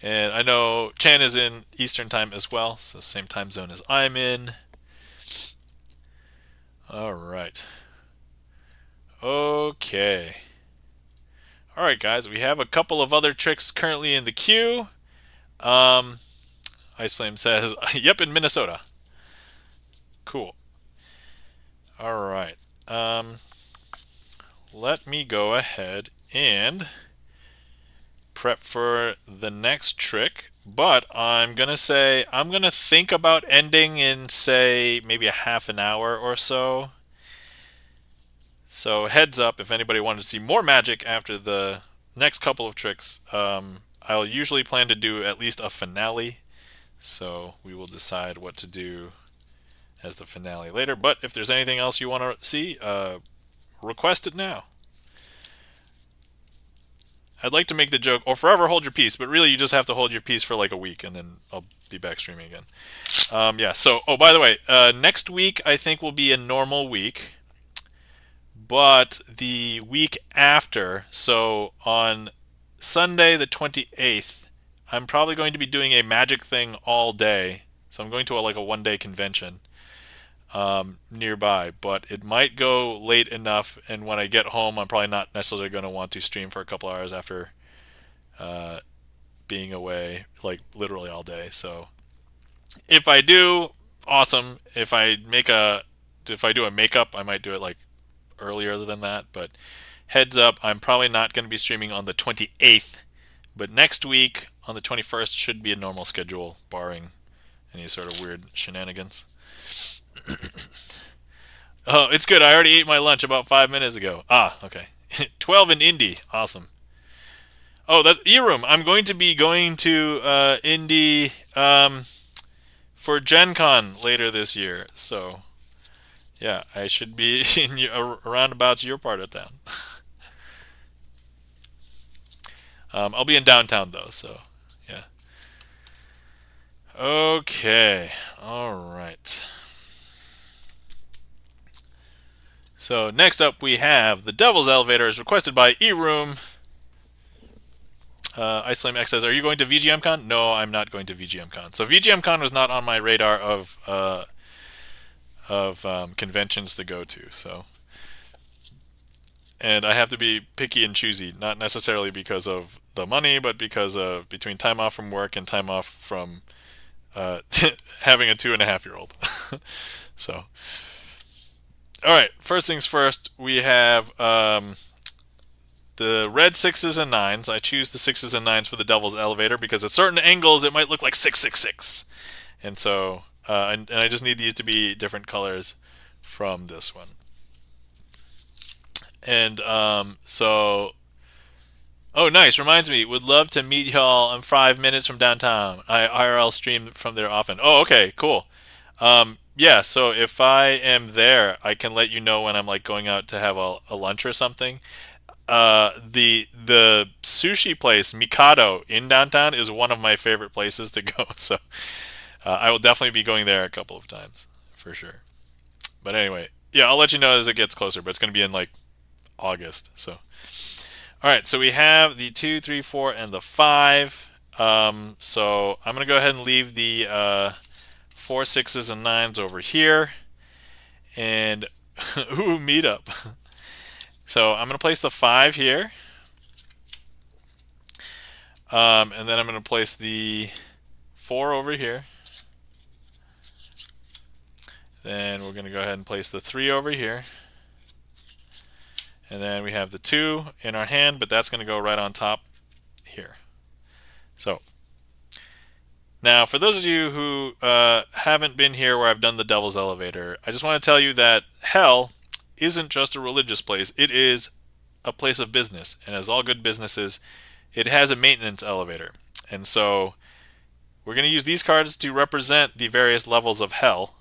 And I know Chan is in Eastern Time as well, so same time zone as I'm in. All right. Okay. All right, guys, we have a couple of other tricks currently in the queue. Ice Flame says, yep, in Minnesota. Cool. All right. Let me go ahead and prep for the next trick. But I'm going to think about ending in, say, maybe a half an hour or so. So heads up, if anybody wanted to see more magic after the next couple of tricks, I'll usually plan to do at least a finale. So we will decide what to do as the finale later. But if there's anything else you want to see, request it now. I'd like to make the joke, or forever hold your peace, but really you just have to hold your peace for like a week, and then I'll be back streaming again. Yeah, so, oh, by the way, next week I think will be a normal week, but the week after, so on Sunday the 28th, I'm probably going to be doing a magic thing all day. So I'm going to like a one-day convention nearby, but it might go late enough, and when I get home, I'm probably not necessarily going to want to stream for a couple hours after being away, like literally all day. So if I do, awesome. If I do a makeup, I might do it like earlier than that. But heads up, I'm probably not going to be streaming on the 28th, but next week on the 21st should be a normal schedule, barring any sort of weird shenanigans. Oh, it's good. I already ate my lunch about 5 minutes ago. Ah, okay. 12 in Indy. Awesome. Oh, that's E-Room. I'm going to be going to Indy for Gen Con later this year. So, yeah, I should be around about your part of town. I'll be in downtown, though, so, yeah. Okay. All right. So next up we have the Devil's Elevator is requested by E-Room. Ice Flame X says, are you going to VGMCon? No, I'm not going to VGMCon. So VGMCon was not on my radar of conventions to go to. So, and I have to be picky and choosy, not necessarily because of the money, but because of between time off from work and time off from having a 2.5-year-old. So. All right, first things first, we have the red 6s and 9s. I choose the 6s and 9s for the Devil's Elevator because at certain angles it might look like 666. And so, and I just need these to be different colors from this one. And so, oh, nice, reminds me, would love to meet y'all in 5 minutes from downtown. I IRL stream from there often. Oh, okay, cool. Yeah, so if I am there, I can let you know when I'm like going out to have a lunch or something. The sushi place Mikado in downtown is one of my favorite places to go. So I will definitely be going there a couple of times for sure. But anyway, yeah, I'll let you know as it gets closer. But it's going to be in like August. So all right, so we have the 2, 3, 4, and the 5. So I'm going to go ahead and leave the 4, 6s, and 9s over here, and ooh, meetup. So I'm going to place the 5 here, And then I'm going to place the 4 over here. Then we're going to go ahead and place the 3 over here. And then we have the 2 in our hand, but that's going to go right on top here. So now, for those of you who haven't been here where I've done the Devil's Elevator, I just want to tell you that hell isn't just a religious place. It is a place of business. And as all good businesses, it has a maintenance elevator. And so we're going to use these cards to represent the various levels of hell.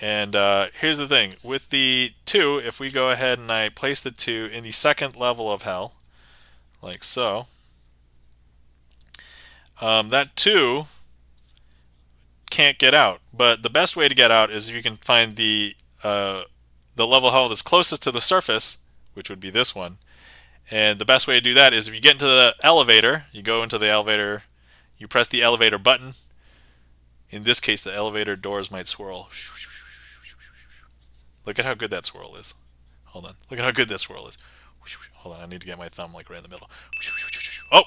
And here's the thing. With the 2, if we go ahead and I place the 2 in the second level of hell, like so, that 2 can't get out. But the best way to get out is if you can find the level of hell that's closest to the surface, which would be this one. And the best way to do that is if you get into the elevator, you go into the elevator, you press the elevator button. In this case, the elevator doors might swirl. Look at how good that swirl is. Hold on. Look at how good that swirl is. Hold on, I need to get my thumb like right in the middle. Oh!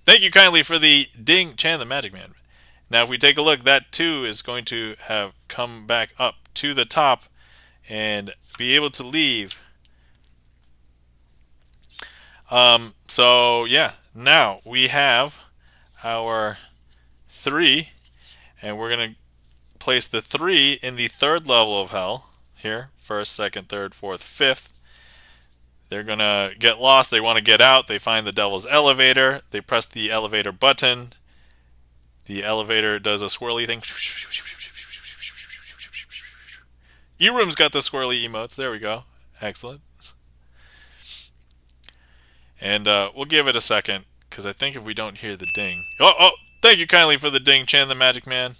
Thank you kindly for the ding, Chan the Magic Man. Now if we take a look, that 2 is going to have come back up to the top and be able to leave. So yeah, now we have our 3, and we're going to place the 3 in the third level of hell. Here, 1st, 2nd, 3rd, 4th, 5th. They're going to get lost. They want to get out. They find the Devil's Elevator. They press the elevator button. The elevator does a swirly thing. E-Room's got the swirly emotes. There we go. Excellent. And we'll give it a second, because I think if we don't hear the ding... Oh! Thank you kindly for the ding, Chan the Magic Man.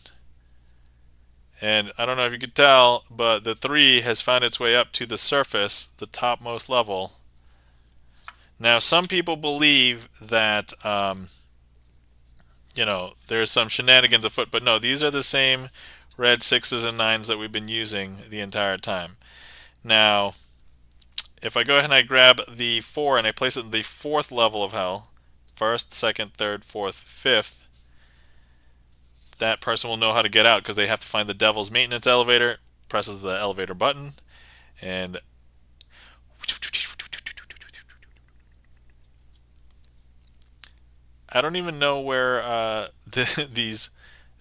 And I don't know if you could tell, but the 3 has found its way up to the surface, the topmost level. Now, some people believe that, there's some shenanigans afoot, but no, these are the same red 6s and 9s that we've been using the entire time. Now, if I go ahead and I grab the 4 and I place it in the 4th level of hell, 1st, 2nd, 3rd, 4th, 5th, that person will know how to get out because they have to find the Devil's maintenance elevator, presses the elevator button, and I don't even know where these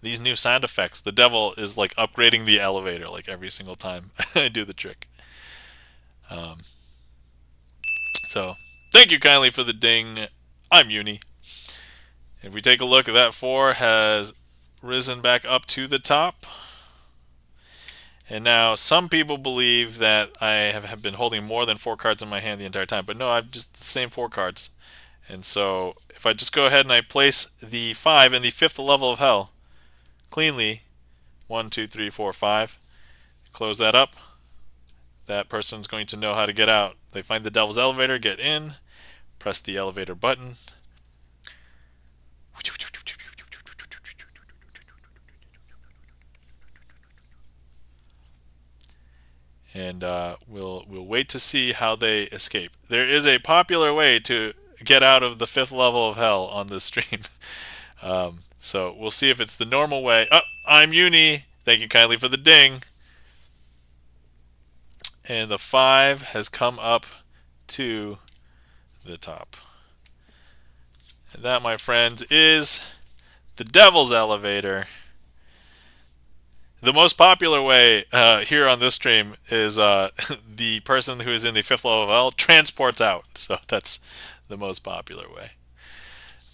new sound effects. The devil is like upgrading the elevator like every single time I do the trick. So thank you kindly for the ding. I'm Uni. If we take a look, that 4 has risen back up to the top. And now some people believe that I have been holding more than 4 cards in my hand the entire time, but no, I've just the same 4 cards. And so if I just go ahead and I place the 5 in the 5th level of hell cleanly, 1, 2, 3, 4, 5, close that up, that person's going to know how to get out. They find the Devil's Elevator, get in, press the elevator button. And we'll wait to see how they escape. There is a popular way to get out of the 5th level of hell on this stream. So we'll see if it's the normal way. Oh, I'm Uni. Thank you kindly for the ding. And the 5 has come up to the top. And that, my friends, is the Devil's Elevator. The most popular way here on this stream is the person who is in the 5th level of hell transports out. So that's the most popular way.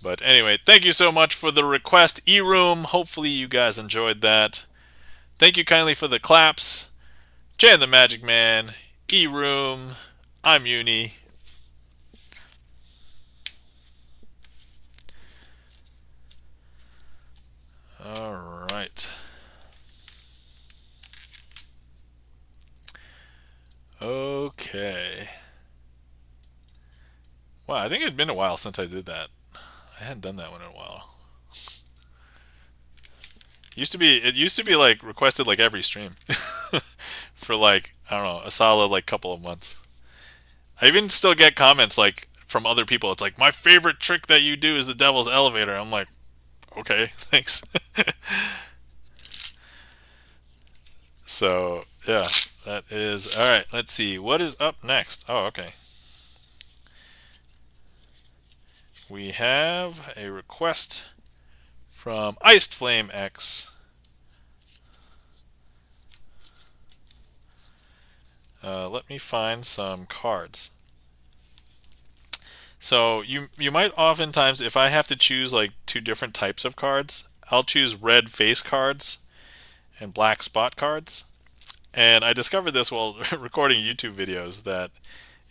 But anyway, thank you so much for the request, E-Room. Hopefully you guys enjoyed that. Thank you kindly for the claps. Jan the Magic Man, E-Room, I'm Uni. All right. Okay. Wow, I think it had been a while since I did that. I hadn't done that one in a while. It used to be like requested like every stream for like, I don't know, a solid like couple of months. I even still get comments like from other people. It's like, my favorite trick that you do is the devil's elevator. I'm like, okay, thanks. So, yeah, that is... Alright, let's see. What is up next? Oh, okay. We have a request from Iced Flame X. Let me find some cards. So you might oftentimes, if I have to choose like two different types of cards, I'll choose red face cards and black spot cards. And I discovered this while recording YouTube videos, that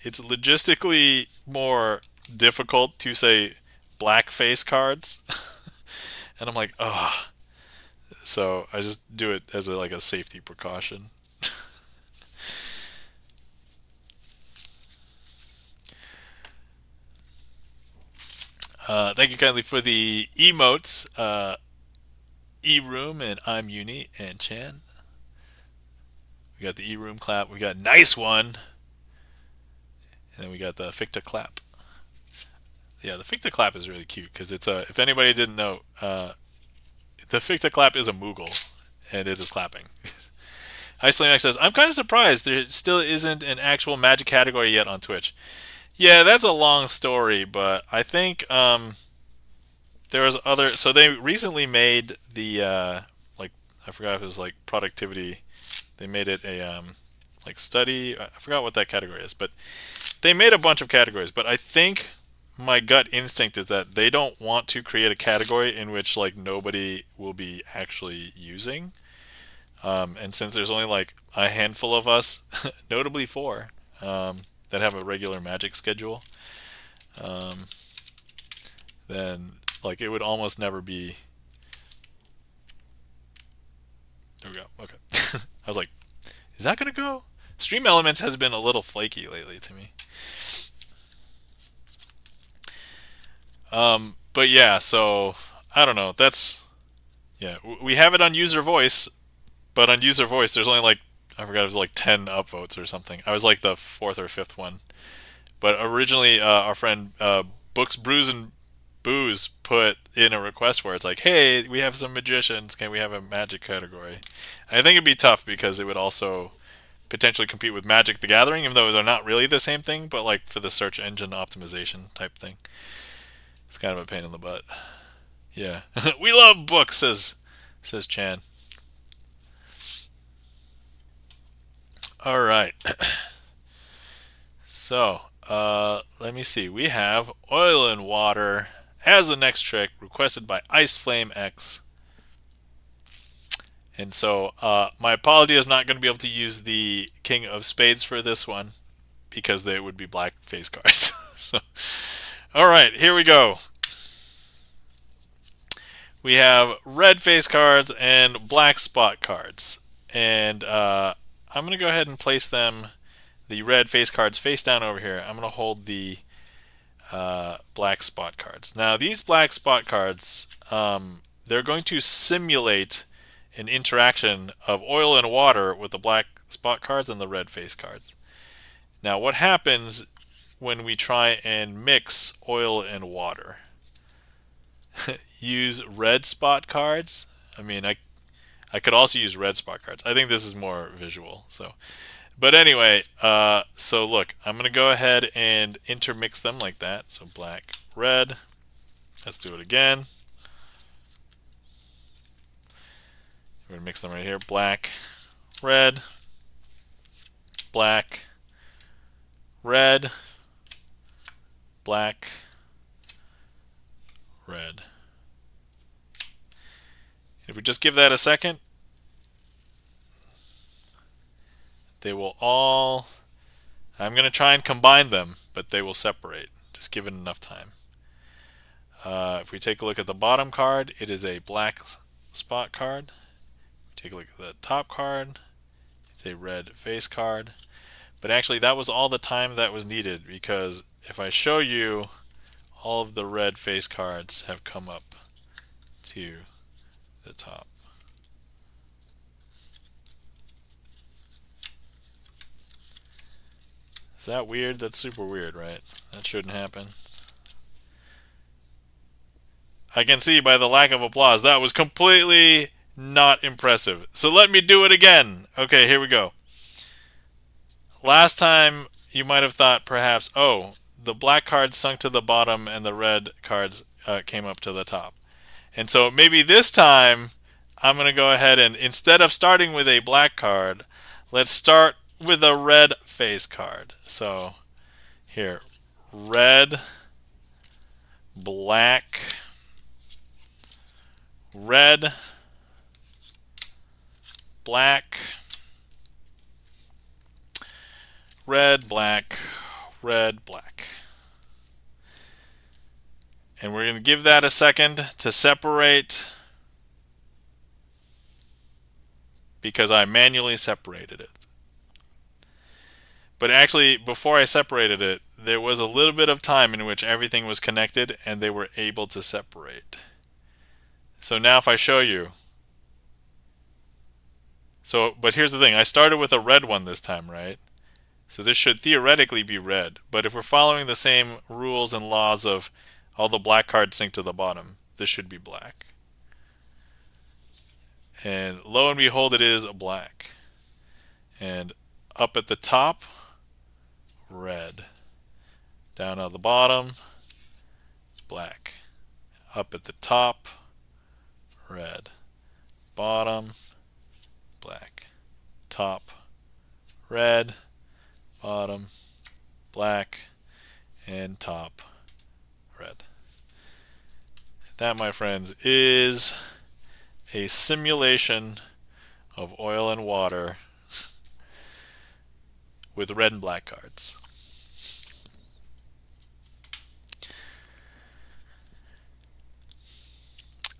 it's logistically more difficult to say black face cards. And I'm like, oh. So I just do it as like a safety precaution. Thank you kindly for the emotes, E-Room and I'm Uni and Chan. We got the E-Room clap. We got nice one. And then we got the Ficta clap. Yeah, the Ficta clap is really cute because it's a, if anybody didn't know, the Ficta clap is a Moogle and it is clapping. Iceland says, I'm kind of surprised there still isn't an actual magic category yet on Twitch. Yeah, that's a long story, but I think there was other. So they recently made the like, I forgot if it was like productivity. They made it a like study. I forgot what that category is, but they made a bunch of categories. But I think my gut instinct is that they don't want to create a category in which like nobody will be actually using. And since there's only like a handful of us, notably 4, that have a regular magic schedule, then like it would almost never be. There we go. Okay. I was like, is that gonna go? Stream Elements has been a little flaky lately to me. But yeah, so I don't know. That's, yeah, we have it on user voice, but on user voice there's only like, I forgot, it was like 10 upvotes or something. I was like the 4th or 5th one. But originally, our friend Books, Brews, and Booze put in a request where it's like, hey, we have some magicians. Can we have a magic category? And I think it'd be tough because it would also potentially compete with Magic the Gathering, even though they're not really the same thing, but like for the search engine optimization type thing. It's kind of a pain in the butt. Yeah. We love books, says Chan. All right. So, let me see. We have Oil and Water as the next trick, requested by Iced Flame X. And so, my apology, is not going to be able to use the King of Spades for this one because they would be black face cards. So, all right, here we go. We have red face cards and black spot cards. And I'm going to go ahead and place them, the red face cards, face down over here. I'm going to hold the black spot cards. Now, these black spot cards, they're going to simulate an interaction of oil and water with the black spot cards and the red face cards. Now, what happens when we try and mix oil and water? Use red spot cards. I mean, I could also use red spot cards. I think this is more visual. So, but anyway, so look, I'm gonna go ahead and intermix them like that. So black, red. Let's do it again. We're gonna mix them right here. Black, red, black, red, black, red. If we just give that a second, they will all, I'm going to try and combine them, but they will separate. Just give it enough time. If we take a look at the bottom card, it is a black spot card. Take a look at the top card, it's a red face card. But actually that was all the time that was needed, because if I show you, all of the red face cards have come up to the top. Is that weird? That's super weird, right? That shouldn't happen. I can see by the lack of applause that was completely not impressive. So let me do it again. Okay, here we go. Last time you might have thought perhaps, oh, the black cards sunk to the bottom and the red cards came up to the top. And so maybe this time I'm going to go ahead and instead of starting with a black card, let's start with a red face card. So here, red, black, red, black, red, black, red, black. And we're going to give that a second to separate because I manually separated it. But actually, before I separated it, there was a little bit of time in which everything was connected and they were able to separate. So now if I show you, but here's the thing, I started with a red one this time, right? So this should theoretically be red, but if we're following the same rules and laws of all the black cards sink to the bottom, this should be black. And lo and behold, it is a black. And up at the top, red. Down at the bottom, black. Up at the top, red. Bottom, black. Top, red. Bottom, black. And top, red. That, my friends, is a simulation of oil and water with red and black cards.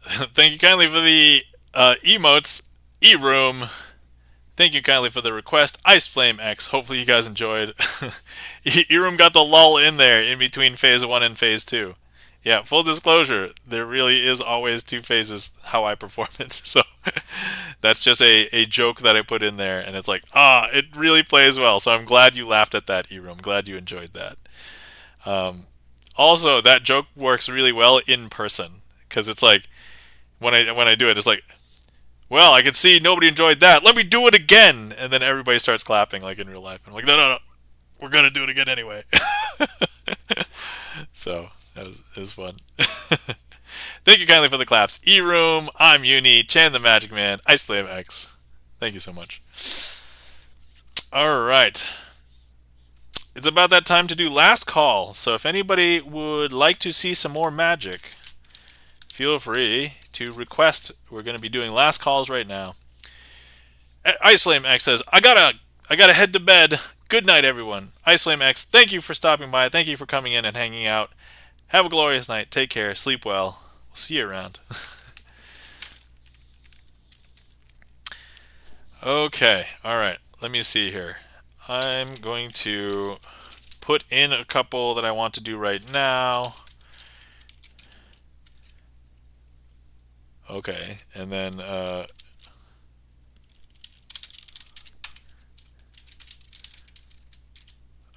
Thank you kindly for the emotes, E-Room. Thank you kindly for the request, Ice Flame X. Hopefully you guys enjoyed. E-Room got the lull in there in between phase 1 and phase 2. Yeah, full disclosure, there really is always 2 phases how I perform it. So that's just a joke that I put in there, and it's like, it really plays well. So I'm glad you laughed at that, E-Room. Glad you enjoyed that. Also, that joke works really well in person, because it's like, when I do it, it's like, well, I can see nobody enjoyed that. Let me do it again. And then everybody starts clapping like in real life. I'm like, no. We're going to do it again anyway. So it was fun. Thank you kindly for the claps. E-Room, I'm Uni, Chan the Magic Man, Ice Flame X. Thank you so much. All right. It's about that time to do last call. So if anybody would like to see some more magic, feel free to request. We're going to be doing last calls right now. Ice Flame X says, I gotta head to bed. Good night, everyone. Ice Flame X, thank you for stopping by. Thank you for coming in and hanging out. Have a glorious night. Take care. Sleep well. We'll see you around. Okay. All right. Let me see here. I'm going to put in a couple that I want to do right now. Okay. And then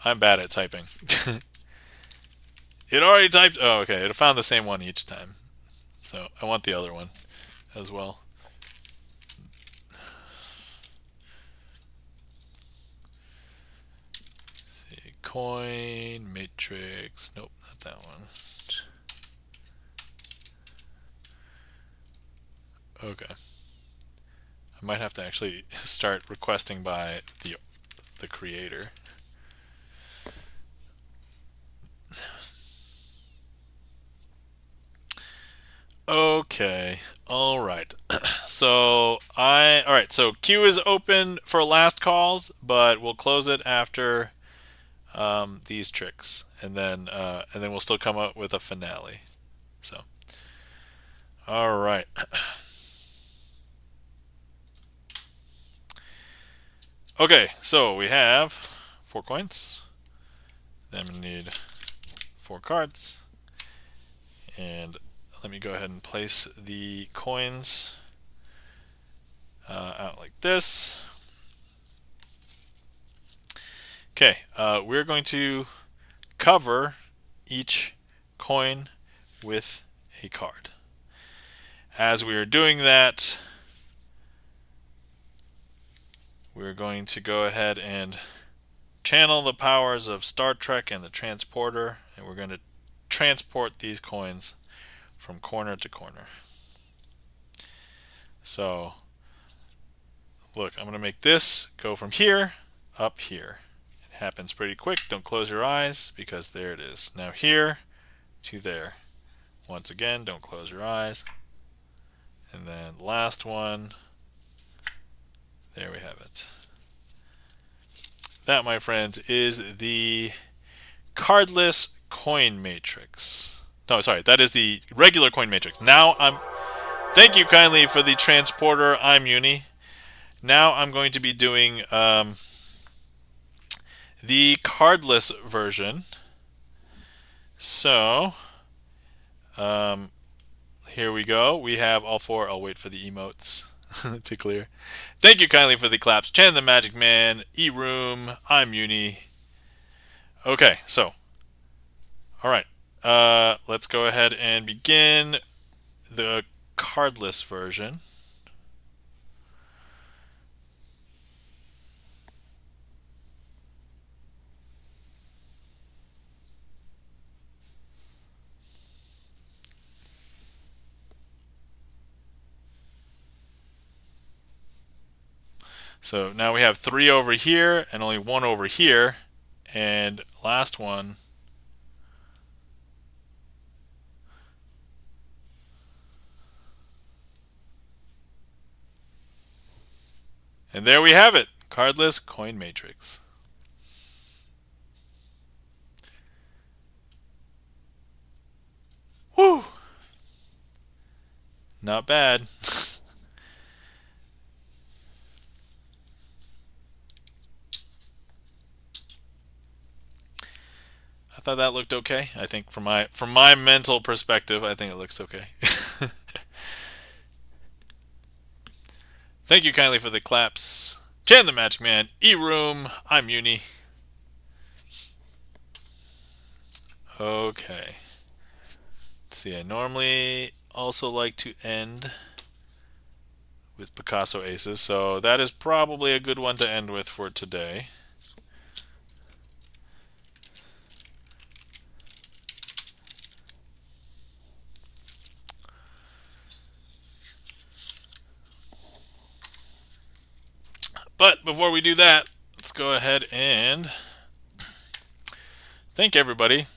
I'm bad at typing. It already typed. Oh, okay. It found the same one each time. So I want the other one as well. Let's see, coin, matrix. Nope, not that one. Okay. I might have to actually start requesting by the creator. Okay, all right. So queue is open for last calls, but we'll close it after these tricks, and then we'll still come up with a finale. So, all right. Okay, so we have 4 coins. Then we need 4 cards, and let me go ahead and place the coins out like this. Okay, we're going to cover each coin with a card. As we are doing that, we're going to go ahead and channel the powers of Star Trek and the transporter, and we're going to transport these coins from corner to corner. So, look, I'm going to make this go from here up here. It happens pretty quick. Don't close your eyes, because there it is. Now here to there. Once again, don't close your eyes. And then last one. There we have it. That, my friends, is the cardless coin matrix. No, sorry, that is the regular coin matrix. Now thank you kindly for the transporter. I'm Uni. Now I'm going to be doing the cardless version. So, here we go. We have all four. I'll wait for the emotes to clear. Thank you kindly for the claps. Chan the Magic Man, E-Room, I'm Uni. Okay, so, alright. Let's go ahead and begin the cardless version. So now we have 3 over here and only 1 over here. And last one. And there we have it. Cardless coin matrix. Woo! Not bad. I thought that looked okay. I think from my mental perspective, I think it looks okay. Thank you kindly for the claps. Chan the Magic Man, E-Room, I'm Uni. Okay. Let's see, I normally also like to end with Picasso aces, so that is probably a good one to end with for today. But before we do that, let's go ahead and thank everybody.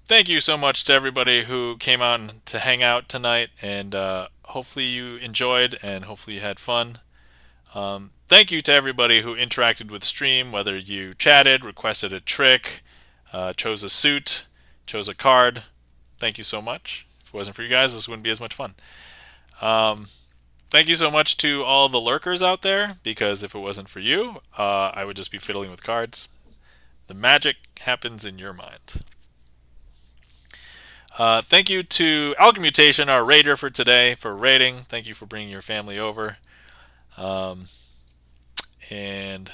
Thank you so much to everybody who came out to hang out tonight, and hopefully you enjoyed and hopefully you had fun. Thank you to everybody who interacted with the stream, whether you chatted, requested a trick, chose a suit, chose a card. Thank you so much. If it wasn't for you guys, this wouldn't be as much fun. Thank you so much to all the lurkers out there, because if it wasn't for you, I would just be fiddling with cards. The magic happens in your mind. Thank you to Alchemmutation, our raider for today, for raiding. Thank you for bringing your family over. And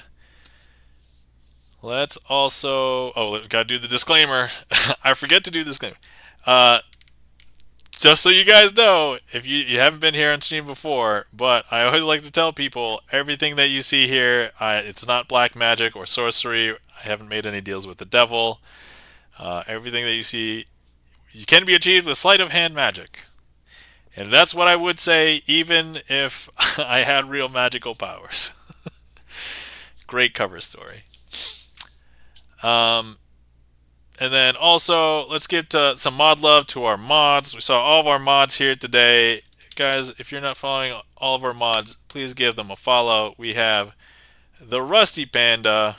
let's also... Oh, gotta do the disclaimer. I forget to do the disclaimer. Just so you guys know, if you haven't been here on stream before, but I always like to tell people, everything that you see here, it's not black magic or sorcery. I haven't made any deals with the devil. Everything that you see, you can be achieved with sleight of hand magic. And that's what I would say, even if I had real magical powers. Great cover story. And then also, let's give some mod love to our mods. We saw all of our mods here today. Guys, if you're not following all of our mods, please give them a follow. We have the Rusty Panda,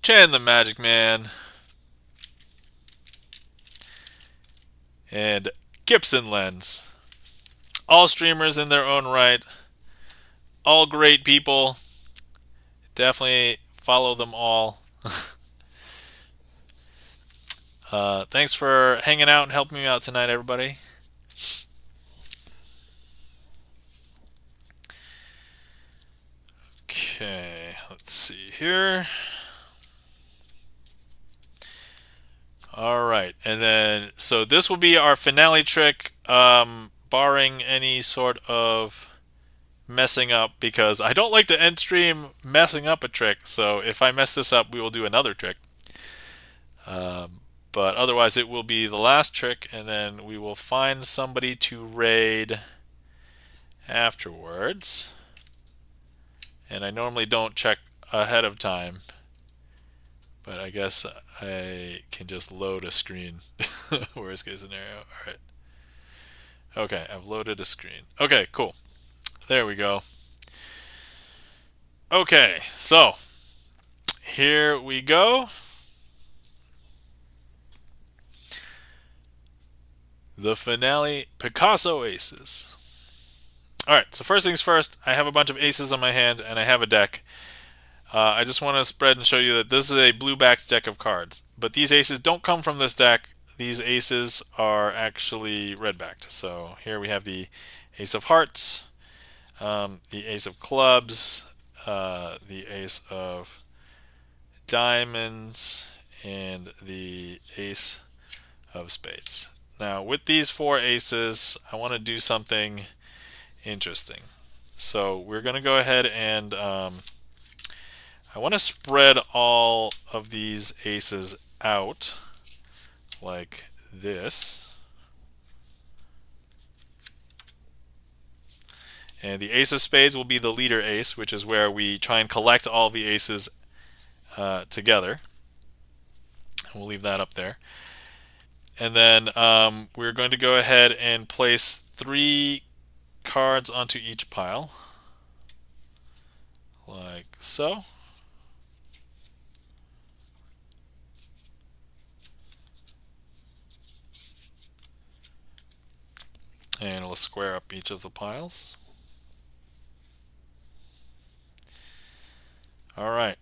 Chan the Magic Man, and Gibson Lens. All streamers in their own right. All great people. Definitely follow them all. Thanks for hanging out and helping me out tonight, everybody. Okay. let's see here. All right, and then so this will be our finale trick, barring any sort of messing up, because I don't like to end stream messing up a trick. So if I mess this up, we will do another trick. But otherwise, it will be the last trick, and then we will find somebody to raid afterwards. And I normally don't check ahead of time, but I guess I can just load a screen. Worst case scenario. All right. Okay, I've loaded a screen. Okay, cool. There we go. Okay, so here we go. The finale, Picasso Aces. Alright, so first things first, I have a bunch of aces on my hand, and I have a deck. I just want to spread and show you that this is a blue-backed deck of cards. But these aces don't come from this deck. These aces are actually red-backed. So here we have the Ace of Hearts, the Ace of Clubs, the Ace of Diamonds, and the Ace of Spades. Now, with these four aces, I want to do something interesting. So we're going to go ahead and I want to spread all of these aces out like this. And the Ace of Spades will be the leader ace, which is where we try and collect all the aces together. We'll leave that up there. And then we're going to go ahead and place 3 cards onto each pile, like so. And we'll square up each of the piles. All right.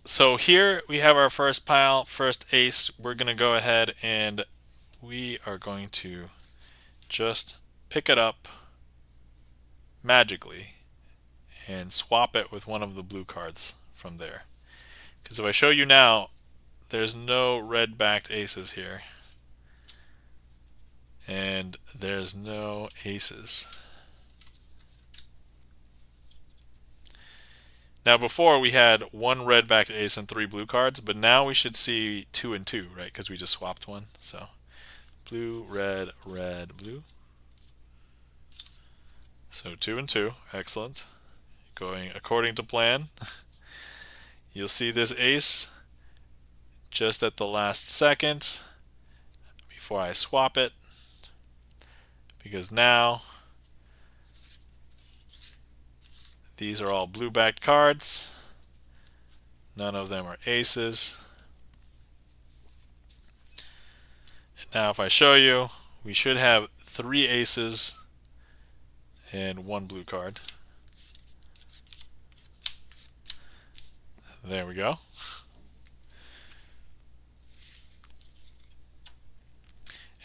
So here we have our first pile, first ace. We're going to go ahead and we are going to just pick it up magically and swap it with one of the blue cards from there. Because if I show you now, there's no red-backed aces here. And there's no aces. Now before we had 1 red-backed ace and 3 blue cards, but now we should see 2 and 2, right? Because we just swapped one. So blue, red, red, blue. So 2 and 2, excellent. Going according to plan. You'll see this ace just at the last second before I swap it, because now these are all blue-backed cards. None of them are aces. And now if I show you, we should have 3 aces and 1 blue card. There we go.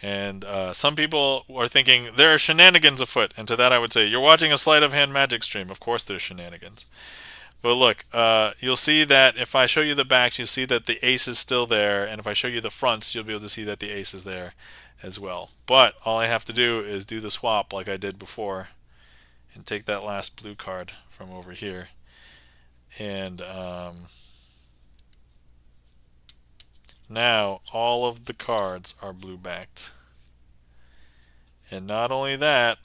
And some people are thinking there are shenanigans afoot, and to that I would say you're watching a sleight of hand magic stream. Of course there's shenanigans. But look, you'll see that if I show you the backs, you'll see that the ace is still there, and if I show you the fronts, you'll be able to see that the ace is there as well. But all I have to do is do the swap like I did before and take that last blue card from over here. And now all of the cards are blue backed. And not only that,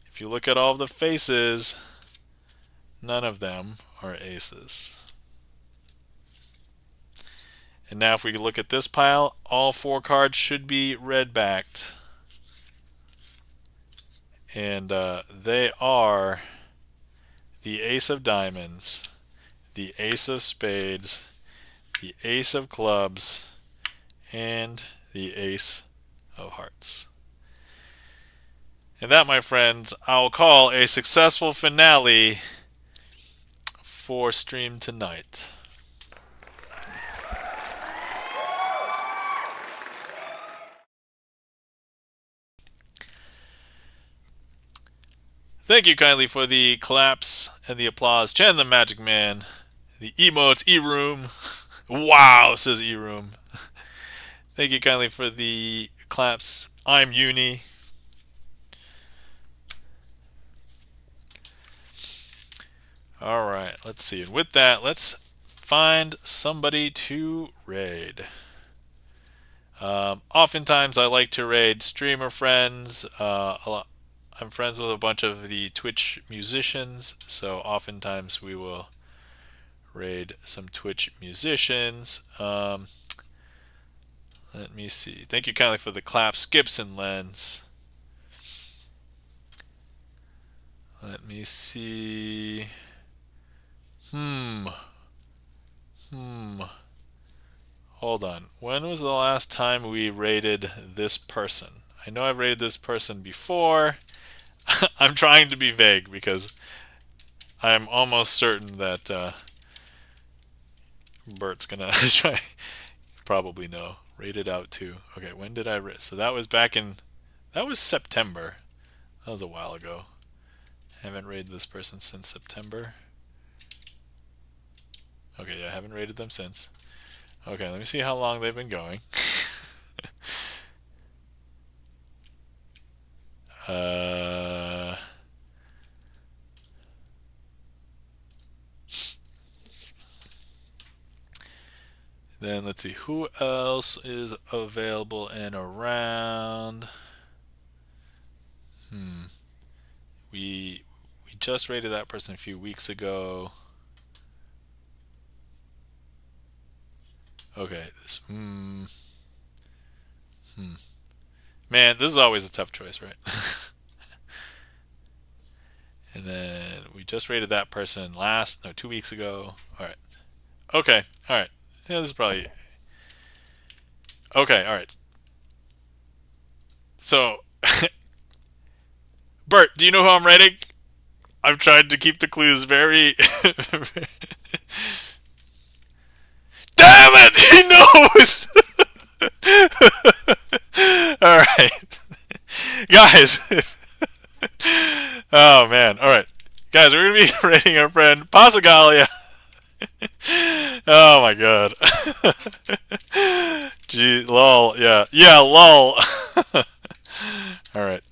if you look at all of the faces, none of them are aces. And now if we look at this pile, all 4 cards should be red backed. And they are the Ace of Diamonds, the Ace of Spades, the Ace of Clubs, and the Ace of Hearts. And that, my friends, I'll call a successful finale for stream tonight. Thank you kindly for the claps and the applause. Chan the Magic Man. The emotes, E-Room. Wow, says E-Room. Thank you kindly for the claps. I'm Uni. Alright, let's see. And with that, let's find somebody to raid. Oftentimes I like to raid streamer friends. I'm friends with a bunch of the Twitch musicians, so oftentimes we will raid some Twitch musicians. Let me see. Thank you kindly for the clap, Skips and Lens. Let me see. Hold on. When was the last time we rated this person? I know I've rated this person before. I'm trying to be vague because I'm almost certain that Bert's gonna try. Probably no. Rated out too. Okay, when did I rate? So that was back in. That was September. That was a while ago. I haven't rated this person since September. Okay, yeah, I haven't rated them since. Okay, let me see how long they've been going. Then let's see who else is available and around. We just rated that person a few weeks ago. Okay, this Man, this is always a tough choice, right? And then we just rated that person 2 weeks ago. Alright. Okay, alright. Yeah, this is probably okay, alright. So Bert, do you know who I'm rating? I've tried to keep the clues very damn it! He knows! Alright. Guys. Oh, man. Alright. Guys, we're going to be rating our friend Pasagalia. Oh, my God. Gee, lol. Yeah. Yeah, lol. Alright.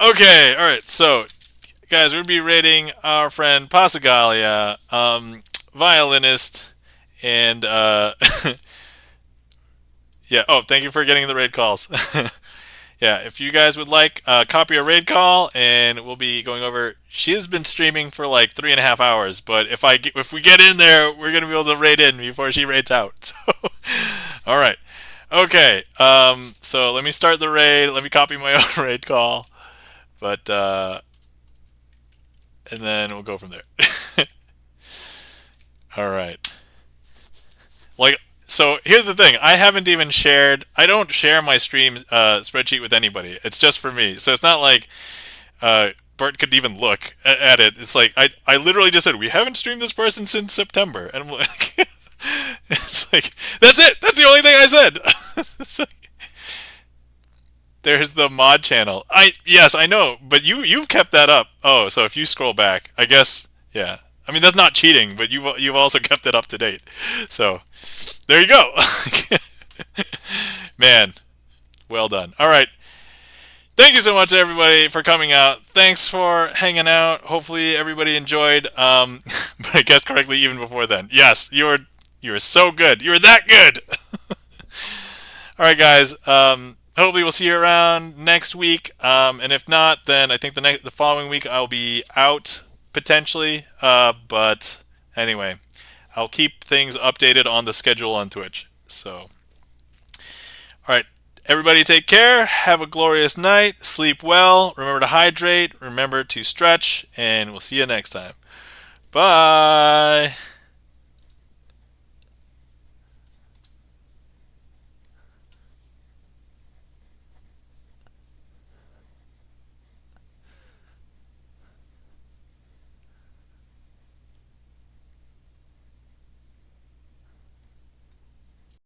Okay, alright. So, guys, we're going to be rating our friend Pasagalia, violinist, and yeah. Oh, thank you for getting the raid calls. Yeah, if you guys would like, copy a raid call, and we'll be going over. She has been streaming for like 3.5 hours, but if we get in there, we're gonna be able to raid in before she raids out. So, all right, okay. So let me start the raid. Let me copy my own raid call, but and then we'll go from there. All right. Like, so here's the thing. I haven't even shared. I don't share my stream spreadsheet with anybody. It's just for me. So it's not like Bert could even look at it. It's like I literally just said we haven't streamed this person since September, and I'm like, it's like that's it. That's the only thing I said. It's like, there's the mod channel. Yes, I know, but you've kept that up. Oh, so if you scroll back, I guess yeah. I mean, that's not cheating, but you've also kept it up to date. So there you go. Man, well done. All right. Thank you so much, everybody, for coming out. Thanks for hanging out. Hopefully, everybody enjoyed. But I guessed correctly even before then. Yes, you were so good. You were that good. All right, guys. Hopefully, we'll see you around next week. And if not, then I think the following week I'll be out potentially. But anyway, I'll keep things updated on the schedule on Twitch. So, all right. Everybody take care. Have a glorious night. Sleep well. Remember to hydrate. Remember to stretch. And we'll see you next time. Bye.